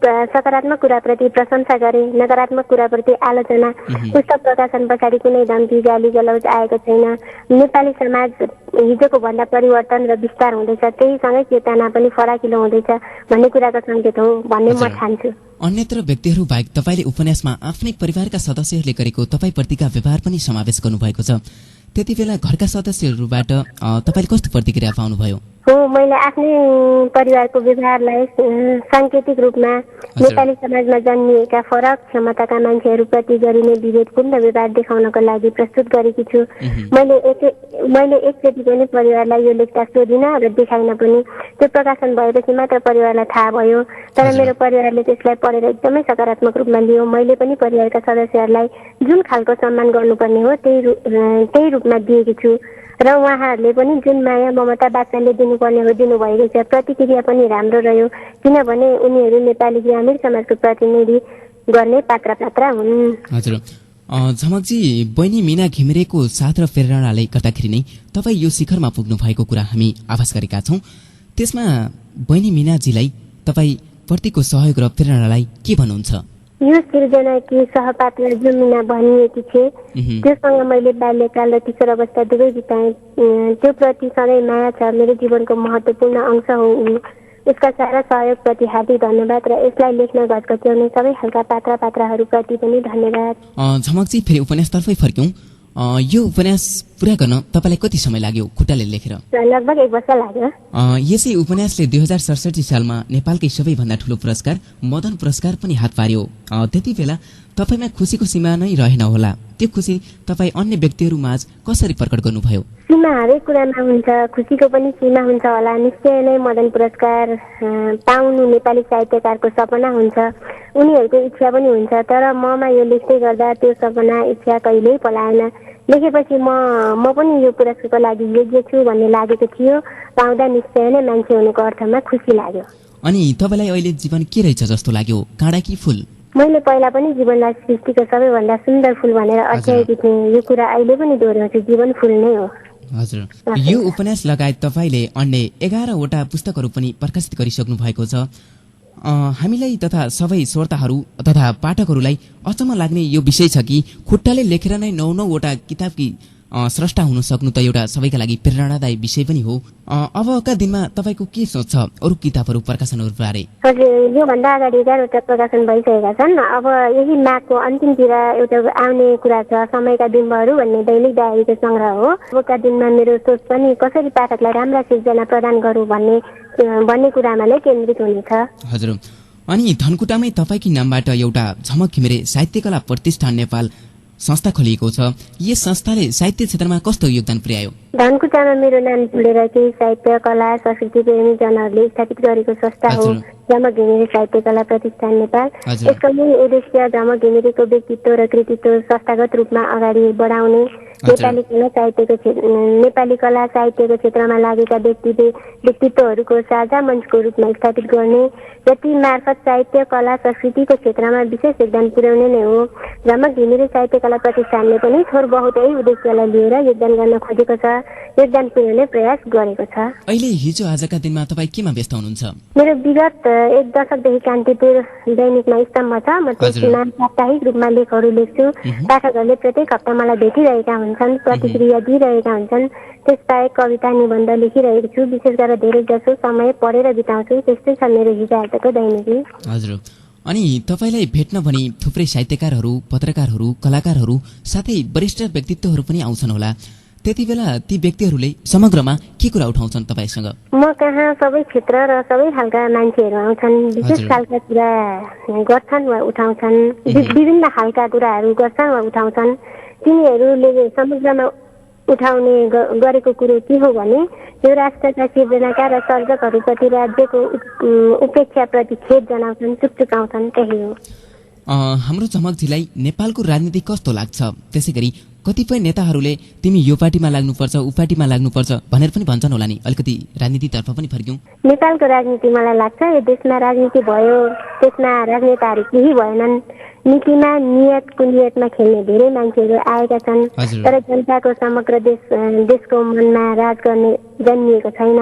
सकारात्मक कुराप्रति प्रशंसा गरे, नकारात्मक कुराप्रति आलोचना। पुस्तक प्रकाशन पछाडि कुनै धम्की गाली गलौज आएको छैन। नेपाली समाज हिजोको भन्दा परिवर्तन र विस्तार हुँदैछ, त्यहीसँगै चेतना पनि फराकिलो हुँदैछ भन्ने कुराको सङ्केत हो भन्ने म ठान्छु। अन्यत्र व्यक्तिहरू बाहेक तपाईले उपन्यासमा आफ्नै परिवारका सदस्यहरूले गरेको तपाईप्रतिका व्यवहार पनि समावेश गर्नुभएको छ। त्यति बेला घरका सदस्यहरूबाट तपाईले कस्तो प्रतिक्रिया पाउनुभयो? मैले आफ्नै परिवारको व्यवहारलाई साङ्केतिक रूपमा नेपाली समाजमा जन्मिएका फरक क्षमताका मान्छेहरूप्रति गरिने विभेदपूर्ण व्यवहार देखाउनको लागि प्रस्तुत गरेकी छु। मैले एकचोटि पनि परिवारलाई यो लेख्दा सोधिन र देखाइन पनि। त्यो प्रकाशन भएपछि मात्र परिवारलाई थाहा भयो। तर मेरो परिवारले त्यसलाई पढेर एकदमै सकारात्मक रूपमा लियो। मैले पनि परिवारका सदस्यहरूलाई जुन खालको सम्मान गर्नुपर्ने हो त्यही रूपमा दिएकी छु र उहाँहरूले पनि जुन माया ममता वात्सल्य दिनुपर्ने हो दिनुभएको छ। प्रतिक्रिया पनि राम्रो रह्यो, किनभने उनीहरू नेपाली ग्रामीण समाजको प्रतिनिधि गर्ने पात्र हुन्। हजुर, झमकजी बहिनी मिना घिमिरेको साथ र प्रेरणाले गर्दाखेरि नै तपाईँ यो शिखरमा पुग्नु भएको कुरा हामी आभास गरेका छौँ। त्यसमा बहिनी मिनाजीलाई तपाईँ प्रतिको सहयोग र प्रेरणालाई के भन्नुहुन्छ? यो सृजनाकी सहपात्र जो मिना भनिएकी थिए, त्योसँग मैले बाल्यकाल र किशोर अवस्था दुवै बिताएँ। त्यो प्रति सधैँ माया छ, मेरो जीवनको महत्त्वपूर्ण अंश हो। यसका सारा सहयोगप्रति हार्दिक धन्यवाद र यसलाई लेख्न घचघच्याउने सबै खालका पात्रहरूप्रति पनि धन्यवाद। झमकजी फेरि उपन्यासतर्फै फर्क्यौँ। यो उपन्यास पूरा गर्न तपाईलाई कति समय लाग्यो खुट्टाले लेखेर? लगभग 1 वर्ष लाग्यो। यसै उपन्यासले 2067 सालमा नेपालकै सबैभन्दा ठूलो पुरस्कार मदन पुरस्कार पनि हात पार्यो। त्यति बेला तपाईमा खुसीको सीमा नै रहेन होला। त्यो खुसी तपाईँ अन्य व्यक्तिहरू माझ कसरी प्रकट गर्नुभयो? सीमा हरेक कुरामा हुन्छ, खुसीको पनि सीमा हुन्छ होला। निश्चय नै मदन पुरस्कार पाउनु नेपाली साहित्यकारको सपना हुन्छ, उनीहरूको इच्छा पनि हुन्छ। तर ममा यो लेख्दै गर्दा त्यो सपना इच्छा कहिल्यै पलाएन। लेखेपछि म पनि यो पुरस्कारको लागि योग्य छु भन्ने लागेको थियो। पाउँदा निश्चय नै मान्छे हुनुको अर्थमा खुसी लाग्यो। अनि तपाईँलाई अहिले जीवन के रहेछ जस्तो लाग्यो, काँडा कि फुल? मैले पहिला पनि जीवनलाई सृष्टिको सबैभन्दा सुन्दर फुल भनेर अठ्याएकी थिएँ। यो कुरा अहिले पनि दोहोऱ्याउँछु, जीवन फुल नै हो। हजुर, यो उपन्यास लगायत तपाईँले अन्य 11वटा पुस्तकहरू पनि प्रकाशित गरिसक्नु भएको छ। हामीलाई तथा सबै श्रोताहरू तथा पाठकहरूलाई अचम्म लाग्ने यो विषय छ कि खुट्टाले लेखेर नै 9-9वटा किताबकी स्रष्टा हुन सक्नु त एउटा सबैका लागि प्रेरणादायी विषय पनि हो। अबका दिनमा तपाईँको के सोच छ अरू किताबहरू प्रकाशनहरू बारे? हजुर, योभन्दा अगाडि 11वटा प्रकाशन भइसकेका छन्। अब यही माघको अन्तिमतिर एउटा आउने कुरा छ, समयका बिम्बहरू भन्ने दैनिक डायरीको सङ्ग्रह हो। अबका दिनमा मेरो सोच पनि कसरी पाठकलाई राम्रा सिर्जना प्रदान गरौँ भन्ने कुरामा नै केन्द्रित हुनेछ। हजुर, अनि धनकुटामै तपाईँकै नामबाट एउटा झमक घिमिरे साहित्यकला प्रतिष्ठान नेपाल संस्था खोलिएको छ। यस संस्थाले साहित्य क्षेत्रमा कस्तो योगदान पुर्यायो? धनकुटामा मेरो नाम जोडेर केही साहित्य कला संस्कृति प्रेमी जनहरूले स्थापित गरेको संस्था हो झमक घिमिरे साहित्यकला प्रतिष्ठान नेपाल। यसको मूल उद्देश्य झमक घिमिरेको व्यक्तित्व र कृतित्व संस्थागत रूपमा अगाडि बढाउने, नेपाली कला साहित्यको क्षेत्रमा लागेका व्यक्तित्वहरूको साझा मञ्चको रूपमा स्थापित गर्ने र ती मार्फत साहित्य कला संस्कृतिको क्षेत्रमा विशेष योगदान पुर्याउने नै हो। झमक घिमिरे साहित्यकला प्रतिष्ठानले पनि थोर बहुत यही उद्देश्यलाई लिएर योगदान गर्न खोजेको छ, योगदान पुर्याउने प्रयास गरेको छ। अहिले हिजो आजका दिनमा तपाईँ केमा व्यस्त हुनुहुन्छ? मेरो विगत 1 दशकदेखि कान्तिपुर दैनिकमा स्तम्भ छ। म त्यसमा साप्ताहिक रूपमा लेखहरू लेख्छु। पाठकहरूले प्रत्येक हप्ता मलाई भेटिरहेका हुन्छन्, प्रतिक्रिया दिइरहेका हुन्छन्। त्यसबाहेक कविता निबन्ध लेखिरहेको छु। विशेष गरेर धेरै जसो समय पढेर बिताउँछु। त्यस्तै छ मेरो हिजो आजको दैनिकी। हजुर, अनि तपाईँलाई भेट्न भनी थुप्रै साहित्यकारहरू, पत्रकारहरू, कलाकारहरू साथै वरिष्ठ व्यक्तित्वहरू पनि आउँछन् होला। त्यति बेला ती व्यक्तिहरूले समग्रमा के कुरा उठाउँछन् तपाईँसँग? म कहाँ सबै क्षेत्र र सबै खालका मान्छेहरू आउँछन्। विशेष खालका कुरा गर्छन् वा उठाउँछन्, विभिन्न खालका कुराहरू गर्छन् वा उठाउँछन्। तिनीहरूले समग्रमा उठाउने गरेको कुरो के हो भने यो राष्ट्रका सिर्जनाका र सर्जकहरूप्रति राज्यको उपेक्षाप्रति खेद जनाउँछन्, चुकचुकाउँछन्, त्यही हो। हाम्रो झमकजीलाई नेपालको राजनीति कस्तो लाग्छ? त्यसै गरी कतिपय नेताहरूले तिमी यो पार्टीमा लाग्नुपर्छ, ऊ पार्टीमा लाग्नुपर्छ भनेर पनि भन्छन् होला नि। अलिकति राजनीतितर्फ पनि फर्क्यौँ। नेपालको राजनीति मलाई लाग्छ यो देशमा राजनीति भयो, त्यसमा राजनेताहरू केही भएनन्। नीतिमा नियतमा खेल्ने धेरै मान्छेहरू आएका छन्, तर जनताको समग्र देशको मनमा राज गर्ने जन्मिएको छैन।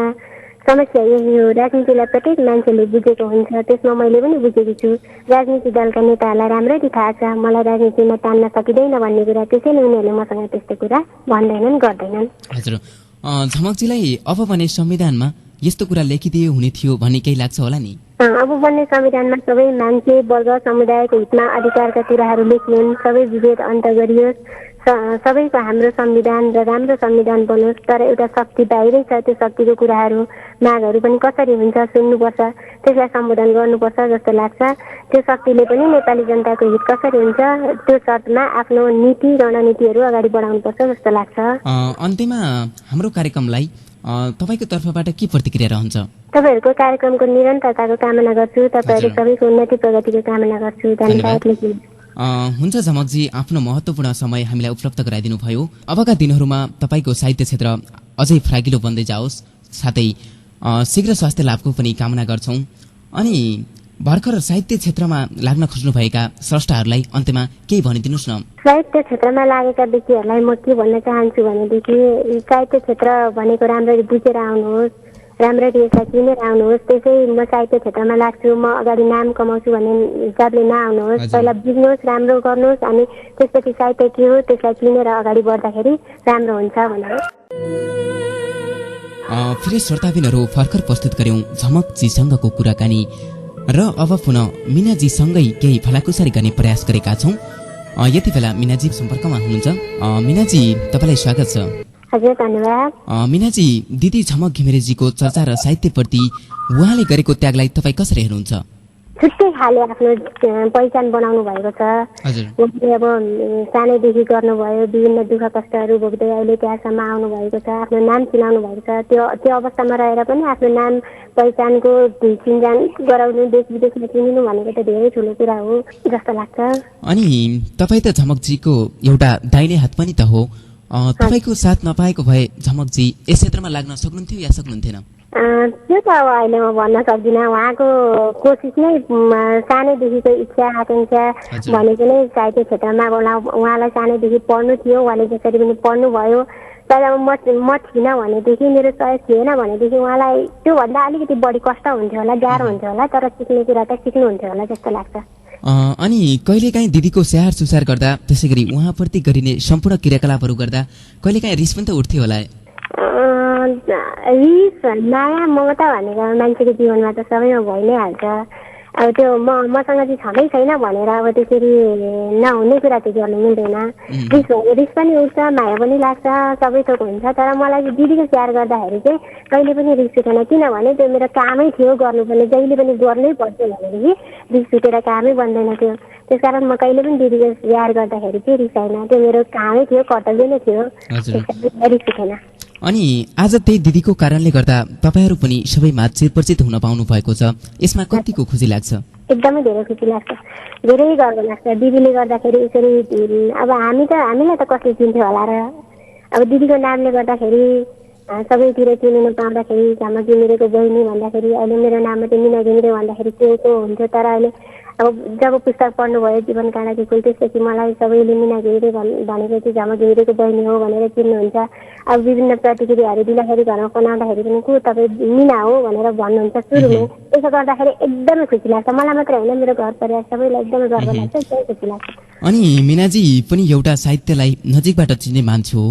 समस्या यही हो। राजनीतिलाई प्रत्येक मान्छेले बुझेको हुन्छ, त्यसमा मैले पनि बुझेकी छु। राजनीति दलका नेताहरूलाई राम्ररी थाहा छ मलाई राजनीतिमा तान्न सकिँदैन भन्ने कुरा, त्यसैले उनीहरूले मसँग त्यस्तो कुरा भन्दैनन्, गर्दैनन्। हजुर, झमकजीलाई अब भने संविधानमा यस्तो कुरा लेखिदियो हुने थियो भन्ने केही लाग्छ होला नि? अब बन्ने संविधानमा सबै मान्छे वर्ग समुदायको हितमा अधिकारका कुराहरू लेखियोस्, सबै विभेद अन्त गरियोस्, सबैको हाम्रो संविधान र राम्रो संविधान बनोस्। तर एउटा शक्ति बाहिरै छ, त्यो शक्तिको कुराहरू मागहरू पनि कसरी हुन्छ सुन्नुपर्छ, त्यसलाई सम्बोधन गर्नुपर्छ जस्तो लाग्छ। त्यो शक्तिले पनि नेपाली जनताको हित कसरी हुन्छ त्यो शर्तमा आफ्नो नीति रणनीतिहरू अगाडि बढाउनुपर्छ जस्तो लाग्छ। अन्त्यमा हाम्रो कार्यक्रमलाई तपाईको तर्फबाट के प्रतिक्रिया रहन्छ? तपाईहरूको कार्यक्रमको निरन्तरताको कामना गर्छु, तपाईहरू सबैको उन्नति प्रगतिको कामना गर्छु। धन्यवाद। हुन्छ झमकजी, आफ्नो महत्त्वपूर्ण समय हामीलाई उपलब्ध गराइदिनु भयो। अबका दिनहरूमा तपाईँको साहित्य क्षेत्र अझै फ्रागिलो बन्दै जाओस्, साथै शीघ्र स्वास्थ्य लाभको पनि कामना गर्छौँ। अनि भर्खर साहित्य क्षेत्रमा लाग्न खोज्नुभएका स्रष्टाहरूलाई अन्त्यमा केही भनिदिनुहोस् न। साहित्य क्षेत्रमा लागेका व्यक्तिहरूलाई म के भन्न चाहन्छु भनेदेखि साहित्य क्षेत्र भनेको राम्ररी बुझेर आउनुहोस्, राम्ररी यसलाई चिनेर आउनुहोस्। त्यसै म साहित्य क्षेत्रमा लाग्छु, म अगाडि नाम कमाउँछु भन्ने हिसाबले नआउनुहोस्। पहिला बुझ्नुहोस्, राम्रो गर्नुहोस्, अनि त्यसपछि साहित्य के हो त्यसलाई चिनेर अगाडि बढ्दाखेरि राम्रो हुन्छ भनेर। फेरि श्रोताबिनहरू भर्खर प्रस्तुत गर्यौं झमकजीसँगको कुराकानी र अब पुनः मिनाजीसँगै केही भलाकुसारी गर्ने प्रयास गरेका छौं। यति बेला मिनाजी सम्पर्कमा हुनुहुन्छ। मिनाजी, तपाईँलाई स्वागत छ। हजुर, धन्यवाद। मिनाजी, दिदी झमक घिमिरेजीको चर्चा र साहित्यप्रति उहाँले गरेको त्यागलाई तपाईँ कसरी हेर्नुहुन्छ? छुट्टै खाले आफ्नो पहिचान बनाउनु भएको छ। उहाँले अब सानैदेखि गर्नुभयो, विभिन्न दुःख कष्टहरू भोग्दै अहिले त्यहाँसम्म आउनु भएको छ, आफ्नो नाम चिनाउनु भएको छ। त्यो अवस्थामा रहेर पनि आफ्नो नाम पहिचानको चिन्जान गराउनु, देश विदेशमा चिनिनु भनेको त धेरै ठुलो कुरा हो जस्तो लाग्छ। अनि तपाईँ त झमकजीको एउटा दाहिने हात पनि त हो। तपाईँको साथ नपाएको भए झमकजी यस क्षेत्रमा लाग्न सक्नुहुन्थ्यो या सक्नुहुन्थेन? त्यो त अब अहिले म भन्न सक्दिनँ। उहाँको कोसिस नै सानैदेखिको इच्छा आकाङ्क्षा भनेको नै साहित्य क्षेत्रमा उहाँलाई सानैदेखि पढ्नु थियो। उहाँले जसरी पनि पढ्नुभयो। तर अब म थिइनँ भनेदेखि, मेरो सहयोग थिएन भनेदेखि उहाँलाई त्योभन्दा अलिकति बढी कष्ट हुन्थ्यो होला, गाह्रो हुन्थ्यो होला। तर सिक्ने कुरा त सिक्नुहुन्थ्यो होला जस्तो लाग्छ। अनि कहिलेकाहीँ दिदीको स्याहार सुसार गर्दा, त्यसै गरी उहाँप्रति गरिने सम्पूर्ण क्रियाकलापहरू गर्दा कहिलेकाहीँ रिस पनि त उठ्थ्यो होला? रिस माया ममता भनेको मान्छेको जीवनमा त सबैमा भइ नै हाल्छ। अब त्यो मसँग चाहिँ छँदै छैन भनेर अब त्यसरी नहुने कुरा चाहिँ गर्नु मिल्दैन। रिस पनि उठ्छ, माया पनि लाग्छ, सबै थोक हुन्छ। तर मलाई चाहिँ दिदीको स्याहार गर्दाखेरि चाहिँ कहिले पनि रिस उठेन। किनभने त्यो मेरो कामै थियो, गर्नुपर्ने जहिले पनि गर्नै पर्छ भनेदेखि रिस उठेर कामै बन्दैन थियो। त्यसकारण म कहिले पनि दिदीको स्याहार गर्दाखेरि चाहिँ रिसाइन। त्यो मेरो कामै थियो, कर्तव्य नै थियो, रिस उठेन। अनि आज त्यही दिदीको कारणले गर्दा तपाईहरू पनि सबैमा चिरपरिचित हुन पाउनु भएको छ, यसमा कतिको खुसी लाग्छ? एकदमै धेरै खुसी लाग्छ, धेरै गर्व लाग्छ। दिदीले गर्दाखेरि यसरी अब हामीलाई त कसले चिन्थ्यो होला र। अब दिदीको नामले गर्दाखेरि सबैतिर चिनिनु पाउँदाखेरि, झमक घिमिरेको बहिनी भन्दाखेरि, अहिले मेरो नाममा चाहिँ मिना घिमिरे भन्दाखेरि को हुन्थ्यो। तर अहिले अब जब पुस्तक पढ्नुभयो जीवन काँडाको फुल, त्यसपछि मलाई सबैले मिना घिमिरे भनेको चाहिँ झमक घिमिरेको बहिनी हो भनेर चिन्नुहुन्छ। अब विभिन्न प्रतिक्रियाहरू दिँदाखेरि, घरमा फोन आउँदाखेरि पनि को तपाईँ मिना हो भनेर भन्नुहुन्छ सुरुमै। त्यसो गर्दाखेरि एकदमै खुसी लाग्छ। मलाई मात्र होइन, मेरो घर परिवार सबैलाई एकदमै गर्व लाग्छ, एकदमै खुसी लाग्छ। अनि मिनाजी पनि एउटा साहित्यलाई नजिकबाट चिन्ने मान्छे हो,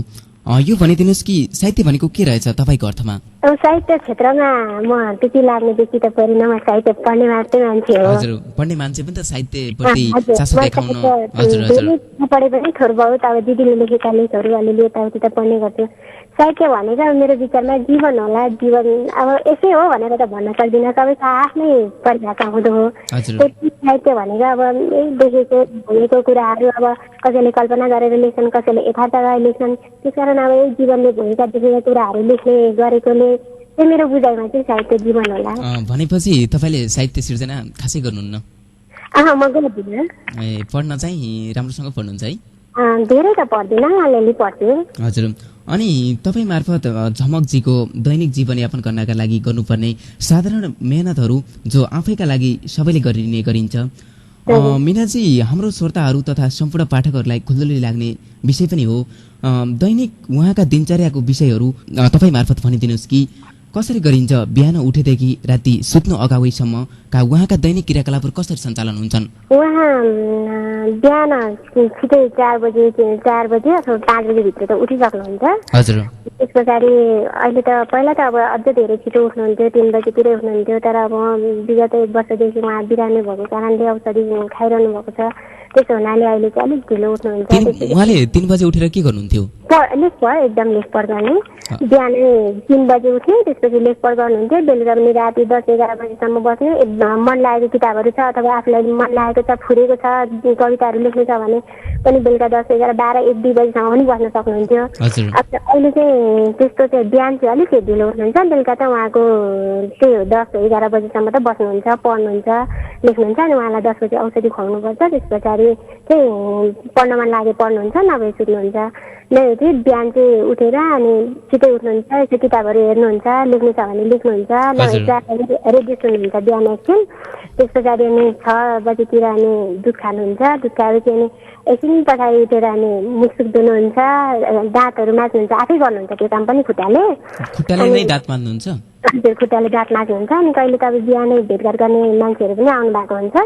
यो भनिदिनुहोस् कि साहित्य भनेको के रहेछ तपाईँको अर्थमा? अब साहित्य क्षेत्रमा म त्यति लाग्नेदेखि त परिन, म साहित्य पढ्ने मात्रै मान्छे हो। हजुर, पढ्ने मान्छे पनि त साहित्यप्रति चासो देखाउन। पढे पनि थोर बहुत अब दिदीले लेखेका लेखहरू अलिअलि यताउति त पढ्ने गर्थ्यो। साहित्य भनेको मेरो विचारमा जीवन होला। जीवन अब यसै हो भनेर त भन्न सक्दिनँ, सबैको आफ्नै परिभाषा हुँदो हो। साहित्य भनेको अब देखेको भोगेको कुराहरू अब कसैले कल्पना गरेर लेख्छन्, कसैले यथार्थ लेख्छन्। त्यसकारण अब यही जीवनले भोगेका देखेका कुराहरू लेख्ने गरेकोले चाहिँ मेरो बुझाइमा चाहिँ साहित्य जीवन होला। भनेपछि तपाईँले साहित्य सिर्जना खासै गर्नुहुन्न? म गर्दिनँ। पढ्न चाहिँ राम्रोसँग पढ्नुहुन्छ है? धेरै त पढ्दिनँ, अलिअलि पढ्छु। हजुर, अनि तपाईँ मार्फत झमकजीको दैनिक जीवनयापन गर्नका लागि गर्नुपर्ने साधारण मेहनतहरू जो आफैका लागि सबैले गरिन्छ, मिनाजी हाम्रो श्रोताहरू तथा सम्पूर्ण पाठकहरूलाई खुल्दुली लाग्ने विषय पनि हो। दैनिक उहाँका दिनचर्याको विषयहरू तपाईँ मार्फत भनिदिनुहोस् कि कसरी गरिन्छ? बिहान उठेदेखि राति सुत्नु अगावैसम्मका उहाँका दैनिक क्रियाकलापहरू कसरी सञ्चालन हुन्छन्? उहाँ बिहान छिटै 4 बजे अथवा 5 बजेभित्र त उठिसक्नुहुन्छ। हजुर। त्यस पछाडि अहिले त पहिला त अब अझ धेरै छिटो उठ्नुहुन्थ्यो, 3 बजेतिरै उठ्नुहुन्थ्यो। तर अब विगत 1 वर्षदेखि उहाँ बिरामी भएको कारणले औषधि खाइरहनु भएको छ। त्यसो हुनाले अहिले चाहिँ अलिक ढिलो उठ्नुहुन्छ। उहाँले 3 बजे उठेर के गर्नुहुन्थ्यो? एकदम लेखपढ गर्ने। बिहानै 3 बजे उठ्ने, त्यसपछि लेखपढ गर्नुहुन्थ्यो। बेलुका पनि राति 10-11 बजीसम्म बस्ने। मन लागेको किताबहरू छ अथवा आफूलाई मन लागेको छ, फुरेको छ, कविताहरू लेख्नु छ भने पनि बेलुका 10, 11, 12, 1-2 बजीसम्म पनि बस्न सक्नुहुन्थ्यो। अहिले चाहिँ त्यस्तो चाहिँ बिहान चाहिँ अलिक ढिलो उठ्नुहुन्छ। बेलुका त उहाँको त्यही हो 10-11 बजीसम्म त बस्नुहुन्छ, पढ्नुहुन्छ, लेख्नुहुन्छ। अनि उहाँलाई 10 बजी औषधि खुवाउनुपर्छ। त्यस पछाडि चाहिँ पढ्न मन लागे पढ्नुहुन्छ, नभए सुत्नुहुन्छ। चाहिँ बिहान चाहिँ उठेर अनि छिटै उठ्नुहुन्छ, यसो किताबहरू हेर्नुहुन्छ, लेख्नु छ भने लेख्नुहुन्छ, रेडी सुन्नुहुन्छ बिहान एकछिन। त्यस पछाडि अनि 6 बजीतिर अनि दुध खानुहुन्छ। दुध खाएपछि अनि एकछिन पछाडि उठेर अनि मुखसुख धुनुहुन्छ, दाँतहरू माझ्नुहुन्छ। आफै गर्नुहुन्छ त्यो काम पनि, खुट्टाले नै दाँत माझ्नुहुन्छ? हजुर, खुट्टाले दाँत माझ्नुहुन्छ। अनि कहिले त अब बिहानै भेटघाट गर्ने मान्छेहरू पनि आउनु भएको हुन्छ।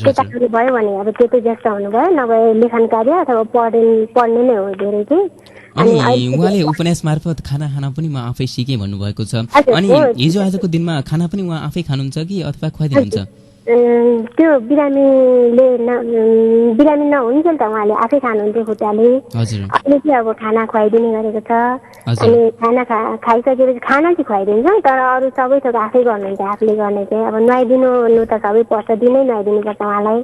त्यता भयो भने अब त्यो चाहिँ व्यस्त हुनुभयो, नभए लेखन कार्य अथवा पढ्ने नै हो धेरै चाहिँ। अनि उहाँले उपन्यास मार्फत खाना पनि म आफै सिकेँ भन्नुभएको छ। अनि हिजो आजको दिनमा खाना पनि उहाँ आफै खानुहुन्छ कि अथवा खुवाइदिनुहुन्छ? त्यो बिरामी नहुन्थ्यो नि त, उहाँले आफै खानुहुन्थ्यो खुट्टाले। अहिले चाहिँ अब खाना खुवाइदिने गरेको छ। अनि खाना खाइसकेपछि खाना चाहिँ खुवाइदिन्छ, तर अरू सबै थोक आफै गर्नुहुन्छ। आफूले गर्ने चाहिँ अब नुहाइदिनु त सबै पर्छ, दिनै नुहाइदिनुपर्छ उहाँलाई।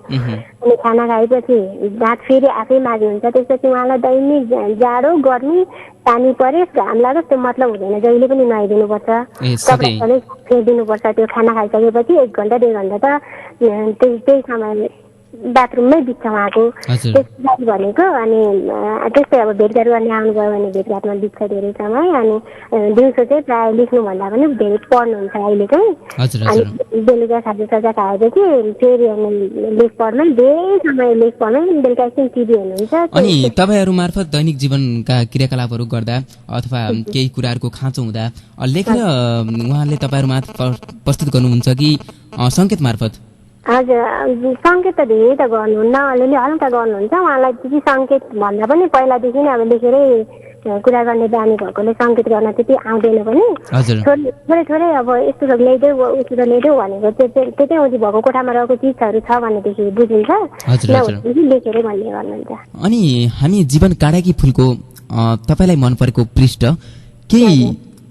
अनि खाना खाएपछि दाँत फेरि आफै माझ्नुहुन्छ। त्यसपछि उहाँलाई दैनिक जाडो गर्मी पानी परेस् घाम लागोस् त्यो मतलब हुँदैन, जहिले पनि नुहाइदिनुपर्छ, कपडा पनि फेरिदिनुपर्छ। त्यो खाना खाइसकेपछि 1 घन्टा 2 घन्टा त त्यही समय बाथरुममै बित्छ उहाँको हजुर। त्यसपछि भनेको। अनि त्यस्तै अब भेटघाट गर्ने आउनुभयो भने भेटघाटमा बित्छ धेरै समय। अनि दिउँसो चाहिँ प्रायः लेख्नुभन्दा पनि धेरै पढ्नुहुन्छ अहिले चाहिँ। हजुर अनि हजुर। बेलुका खाजा खाएपछि फेरि अनि लेख पढ्नै धेरै समय लेख पढ्नै बेलुका एकछिन टिभी हेर्नुहुन्छ। अनि तपाईँहरू मार्फत दैनिक जीवनका क्रियाकलापहरू गर्दा अथवा केही कुराहरूको खाँचो हुँदा लेखेर उहाँले तपाईँहरूमा प्रस्तुत गर्नुहुन्छ कि सङ्केत मार्फत? हजुर सङ्केत त धेरै त गर्नुहुन्न, अलिअलि हल्का गर्नुहुन्छ। उहाँलाई त्यति सङ्केत भन्दा पनि पहिलादेखि नै अब लेखेरै कुरा गर्ने बानी भएकोले सङ्केत गर्न त्यति आउँदैन पनि। हजुर थोरै थोरै अब यस्तो ल्याइदेऊ उस्तो ल्याइदेऊ भनेको त्यतै उति भएको कोठामा रहेको चिजहरू छ भनेदेखि बुझिन्छ, हजुर हजुर। लेखेरै भन्ने गर्नुहुन्छ। अनि हामी जीवन काँडाकी फुलको तपाईँलाई मन परेको पृष्ठ केही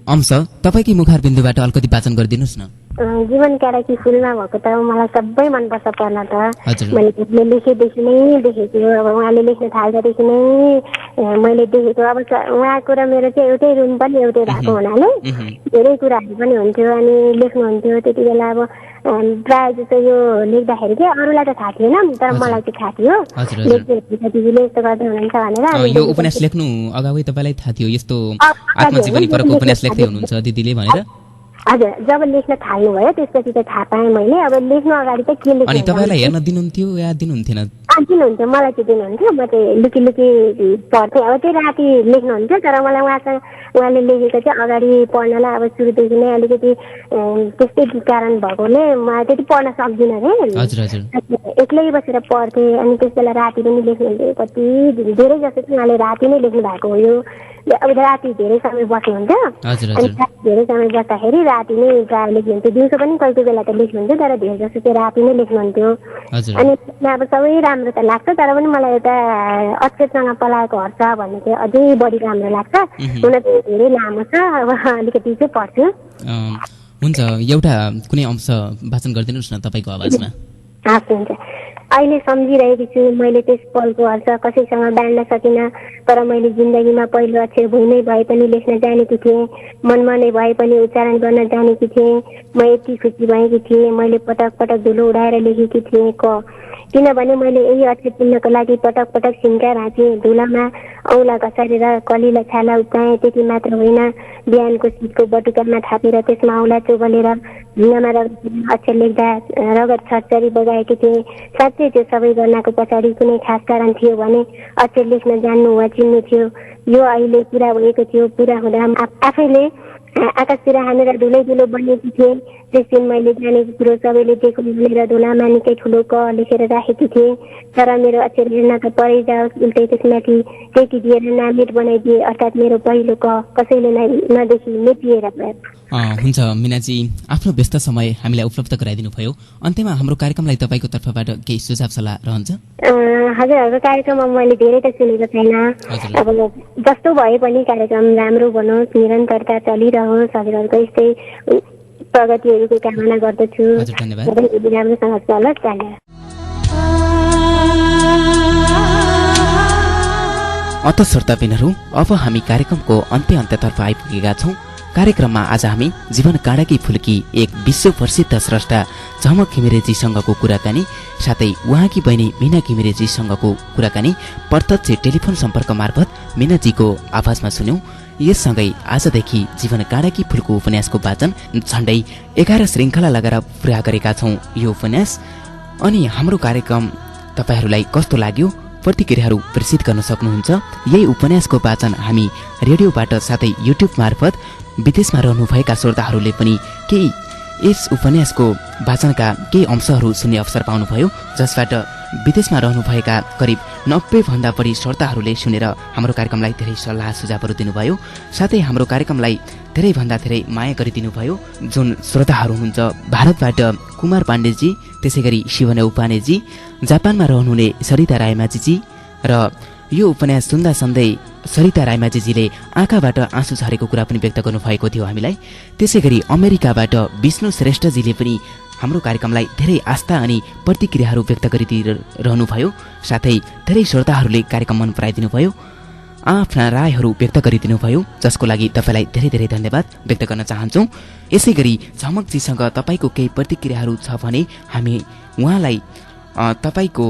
अंश तपाईँकै मुखार बिन्दुबाट अलिकति वाचन गरिदिनुहोस् न। जीवन काँडाकी फुलमा भएको त मलाई सबै मनपर्छ पढ्न त। हजुर। मैले लेखेदेखि नै देखेको, अब उहाँले लेख्न थाल्दादेखि नै मैले देखेको। अब उहाँको र मेरो चाहिँ एउटै रुम पनि एउटै भएको हुनाले धेरै कुराहरू पनि हुन्थ्यो। अनि लेख्नुहुन्थ्यो त्यति बेला। अब प्रायः जस्तो यो लेख्दाखेरि चाहिँ अरूलाई त थाहा थिएन, तर मलाई चाहिँ थाहा थियो दिदीले यस्तो गर्दै हुनुहुन्छ भनेर। यो उपन्यास लेख्नु अगावै तपाईँलाई थाहा थियो यस्तो आत्मजीवनी परको उपन्यास लेख्दै हुनुहुन्छ दिदीले भनेर? हजुर, जब लेख्न थाल्नुभयो त्यसपछि त थाहा पाएँ मैले। अब लेख्नु अगाडि त के लेख्नु, अनि तपाईँलाई हेर्न दिनुहुन्थ्यो या दिनुहुन्थेन? दिनुहुन्थ्यो, मलाई चाहिँ दिनुहुन्थ्यो। म चाहिँ लुकी लुकी पढ्थेँ। अब चाहिँ राति लेख्नुहुन्थ्यो, तर मलाई उहाँले लेखेको चाहिँ अगाडि पढ्नलाई अब सुरुदेखि नै अलिकति त्यस्तै कारण भएकोले म त्यति पढ्न सक्दिनँ अरे। हजुर हजुर। एक्लै बसेर पढ्थेँ। अनि त्यस बेला राति पनि लेख्नुहुन्थ्यो। कति धेरै जस्तो चाहिँ उहाँले राति नै लेख्नु भएको हो। यो अब राति धेरै समय बस्नुहुन्थ्यो। अनि धेरै समय बस्दाखेरि राति नै प्रायः लेख्नुहुन्थ्यो। दिउँसो पनि कहिले बेला त लेख्नुहुन्थ्यो, तर धेरै जस्तो चाहिँ राति नै लेख्नुहुन्थ्यो। अनि अब सबै राम्रो त लाग्छ, तर पनि मलाई एउटा अक्षरसँग पलाएको हर्ष भन्ने चाहिँ अझै बढी राम्रो लाग्छ। हुन त धेरै लामो छ, अब अलिकति चाहिँ पढ्छु। हुन्छ, एउटा कुनै अंश वाचन गरिदिनुहोस् न तपाईँको आवाजमा। हस् हुन्छ। अहिले सम्झिरहेकी छु मैले त्यस पलको हर्ष कसैसँग बाँड्न सकिनँ, तर मैले जिन्दगीमा पहिलो अक्षर भुइँमै भए पनि लेख्न जानेकी थिएँ, मनमा नै भए पनि उच्चारण गर्न जानेकी थिएँ। म यति खुसी भएकी थिएँ, मैले पटक पटक धुलो उडाएर लेखेकी थिएँ क, किनभने मैले यही अक्षर चिन्हको लागि पटक पटक सिन्का राखेँ। धुलामा औँला घसारेर कलिला छाला उचाएँ। त्यति मात्र होइन, बिहानको शीतको बटुकामा थापेर त्यसमा औँला चोबलेर ढुङ्गामा अक्षर लेख्दा रगत छरछरी बगाएकी थिएँ। साँच्चै त्यो सबै गर्नको पछाडि कुनै खास कारण थियो भने अक्षर लेख्न जान्नु वा चिन्नु थियो। यो अहिले पुरा भएको थियो। पुरा हुँदा आफैले आकाशतिर हानेर धुलै धुलो बनिएकी थिएँ। त्यस दिन मैले जानेको कुरो सबैले देखौँ भनेर धुलामा निकै ठुलो क लेखेर राखेकी थिएँ। तर मेरो अक्षर हेर्न त परै जाओस्, उल्टै त्यसमाथि टेकी दिएर नामेट बनाइदिए, अर्थात् मेरो पहिलो क कसैले नदेखि मेटिएर गयो। हुन्छ मिनाजी, आफ्नो व्यस्त समय हामीलाई उपलब्ध गराइदिनु भयो। अन्त्यमा हाम्रो कार्यक्रमलाई तपाईँको तर्फबाट केही सुझाव सल्लाह रहन्छ? हजुरहरूको कार्यक्रममा मैले धेरै त सुनेको छैन। अब जस्तो भए पनि कार्यक्रम राम्रो बनोस्, निरन्तरता चलिरहोस्। हजुरहरूको यस्तै प्रगतिहरूको कामना गर्दछु। राम्रोसँग चलोस्। धन्यवाद। अत श्रोताबिनहरू, अब हामी कार्यक्रमको अन्त्यतर्फ आइपुगेका छौँ। कार्यक्रममा आज हामी जीवन काँडाकी फुलकी एक विश्व प्रसिद्ध स्रष्टा झमक घिमिरेजीसँगको कुराकानी साथै उहाँकी बहिनी मिना घिमिरेजीसँगको कुराकानी प्रत्यक्ष टेलिफोन सम्पर्क मार्फत मिनाजीको आवाजमा सुन्यौं। यससँगै आजदेखि जीवन काँडाकी फुलको उपन्यासको वाचन झण्डै 11 श्रृङ्खला लगाएर पुरा गरेका छौँ यो उपन्यास। अनि हाम्रो कार्यक्रम तपाईँहरूलाई कस्तो लाग्यो प्रतिक्रियाहरू प्रेषित गर्न सक्नुहुन्छ। यही उपन्यासको वाचन हामी रेडियोबाट साथै युट्युब मार्फत विदेशमा रहनुभएका श्रोताहरूले पनि केही यस उपन्यासको वाचनका केही अंशहरू सुन्ने अवसर पाउनुभयो, जसबाट विदेशमा रहनुभएका करिब 90 भन्दा बढी श्रोताहरूले सुनेर हाम्रो कार्यक्रमलाई धेरै सल्लाह सुझावहरू दिनुभयो। साथै हाम्रो कार्यक्रमलाई धेरैभन्दा धेरै माया गरिदिनुभयो। जुन श्रोताहरू हुनुहुन्छ भारतबाट कुमार पाण्डेजी, त्यसै गरी शिवन उपानेजी, जापानमा रहनुहुने सरिता रायमाझीजी र यो उपन्यास सुन्दा सुन्दै सरिता रायमाझीजीले आँखाबाट आँसु झरेको कुरा पनि व्यक्त गर्नुभएको थियो हामीलाई। त्यसै गरी अमेरिकाबाट विष्णु श्रेष्ठजीले पनि हाम्रो कार्यक्रमलाई धेरै आस्था अनि प्रतिक्रियाहरू व्यक्त गरिदिइरहनुभयो। साथै धेरै श्रोताहरूले कार्यक्रम मन पराइदिनु भयो, आफ्ना रायहरू व्यक्त गरिदिनुभयो, जसको लागि तपाईँलाई धेरै धेरै धन्यवाद व्यक्त गर्न चाहन्छौँ। यसै गरी झमकजीसँग तपाईँको केही प्रतिक्रियाहरू छ भने हामी उहाँलाई तपाईँको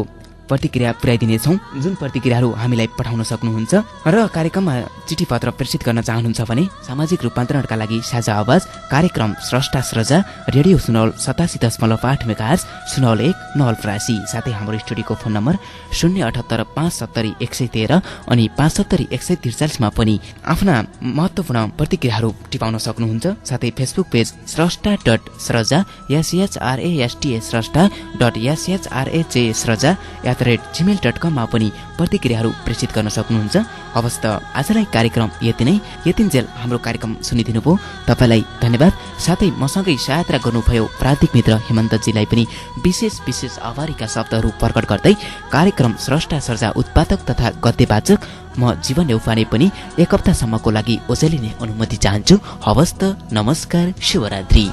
प्रतिक्रिया पुर्याइदिनेछौँ। जुन प्रतिक्रियाहरू हामीलाई पठाउन सक्नुहुन्छ र कार्यक्रममा चिठी पत्र प्रेषित गर्न चाहनुहुन्छ भने सामाजिक रूपान्तरणका लागि साझा आवाज कार्यक्रम स्रष्टा स्रजा रेडियो सुनौल 87.8 मेगाहर्ज सुनौल 1 नवलपरासी। साथै हाम्रो स्टुडियोको फोन नम्बर 078 570 113 अनि 570 143 मा पनि आफ्ना महत्त्वपूर्ण प्रतिक्रियाहरू टिपाउन सक्नुहुन्छ। साथै फेसबुक पेज स्रष्टा.स्रजा SHRASTA स्रष्टा.SHRAJ स्रजा @gmail.com मा पनि प्रतिक्रियाहरू प्रेषित गर्न सक्नुहुन्छ। हवस् त आजलाई कार्यक्रम यति नै। यतिन्जेल हाम्रो कार्यक्रम सुनिदिनु भयो, तपाईँलाई धन्यवाद। साथै मसँगै सहायता गर्नुभयो प्रान्तिक मित्र हेमन्तजीलाई पनि विशेष आभारीका शब्दहरू प्रकट गर्दै कार्यक्रम स्रष्टा सर्जा उत्पादक तथा गद्यवाचक म जीवन नेउपाने पनि एक हप्तासम्मको लागि ओझेलिने अनुमति चाहन्छु। हवस् त, नमस्कार, शुभरात्रि।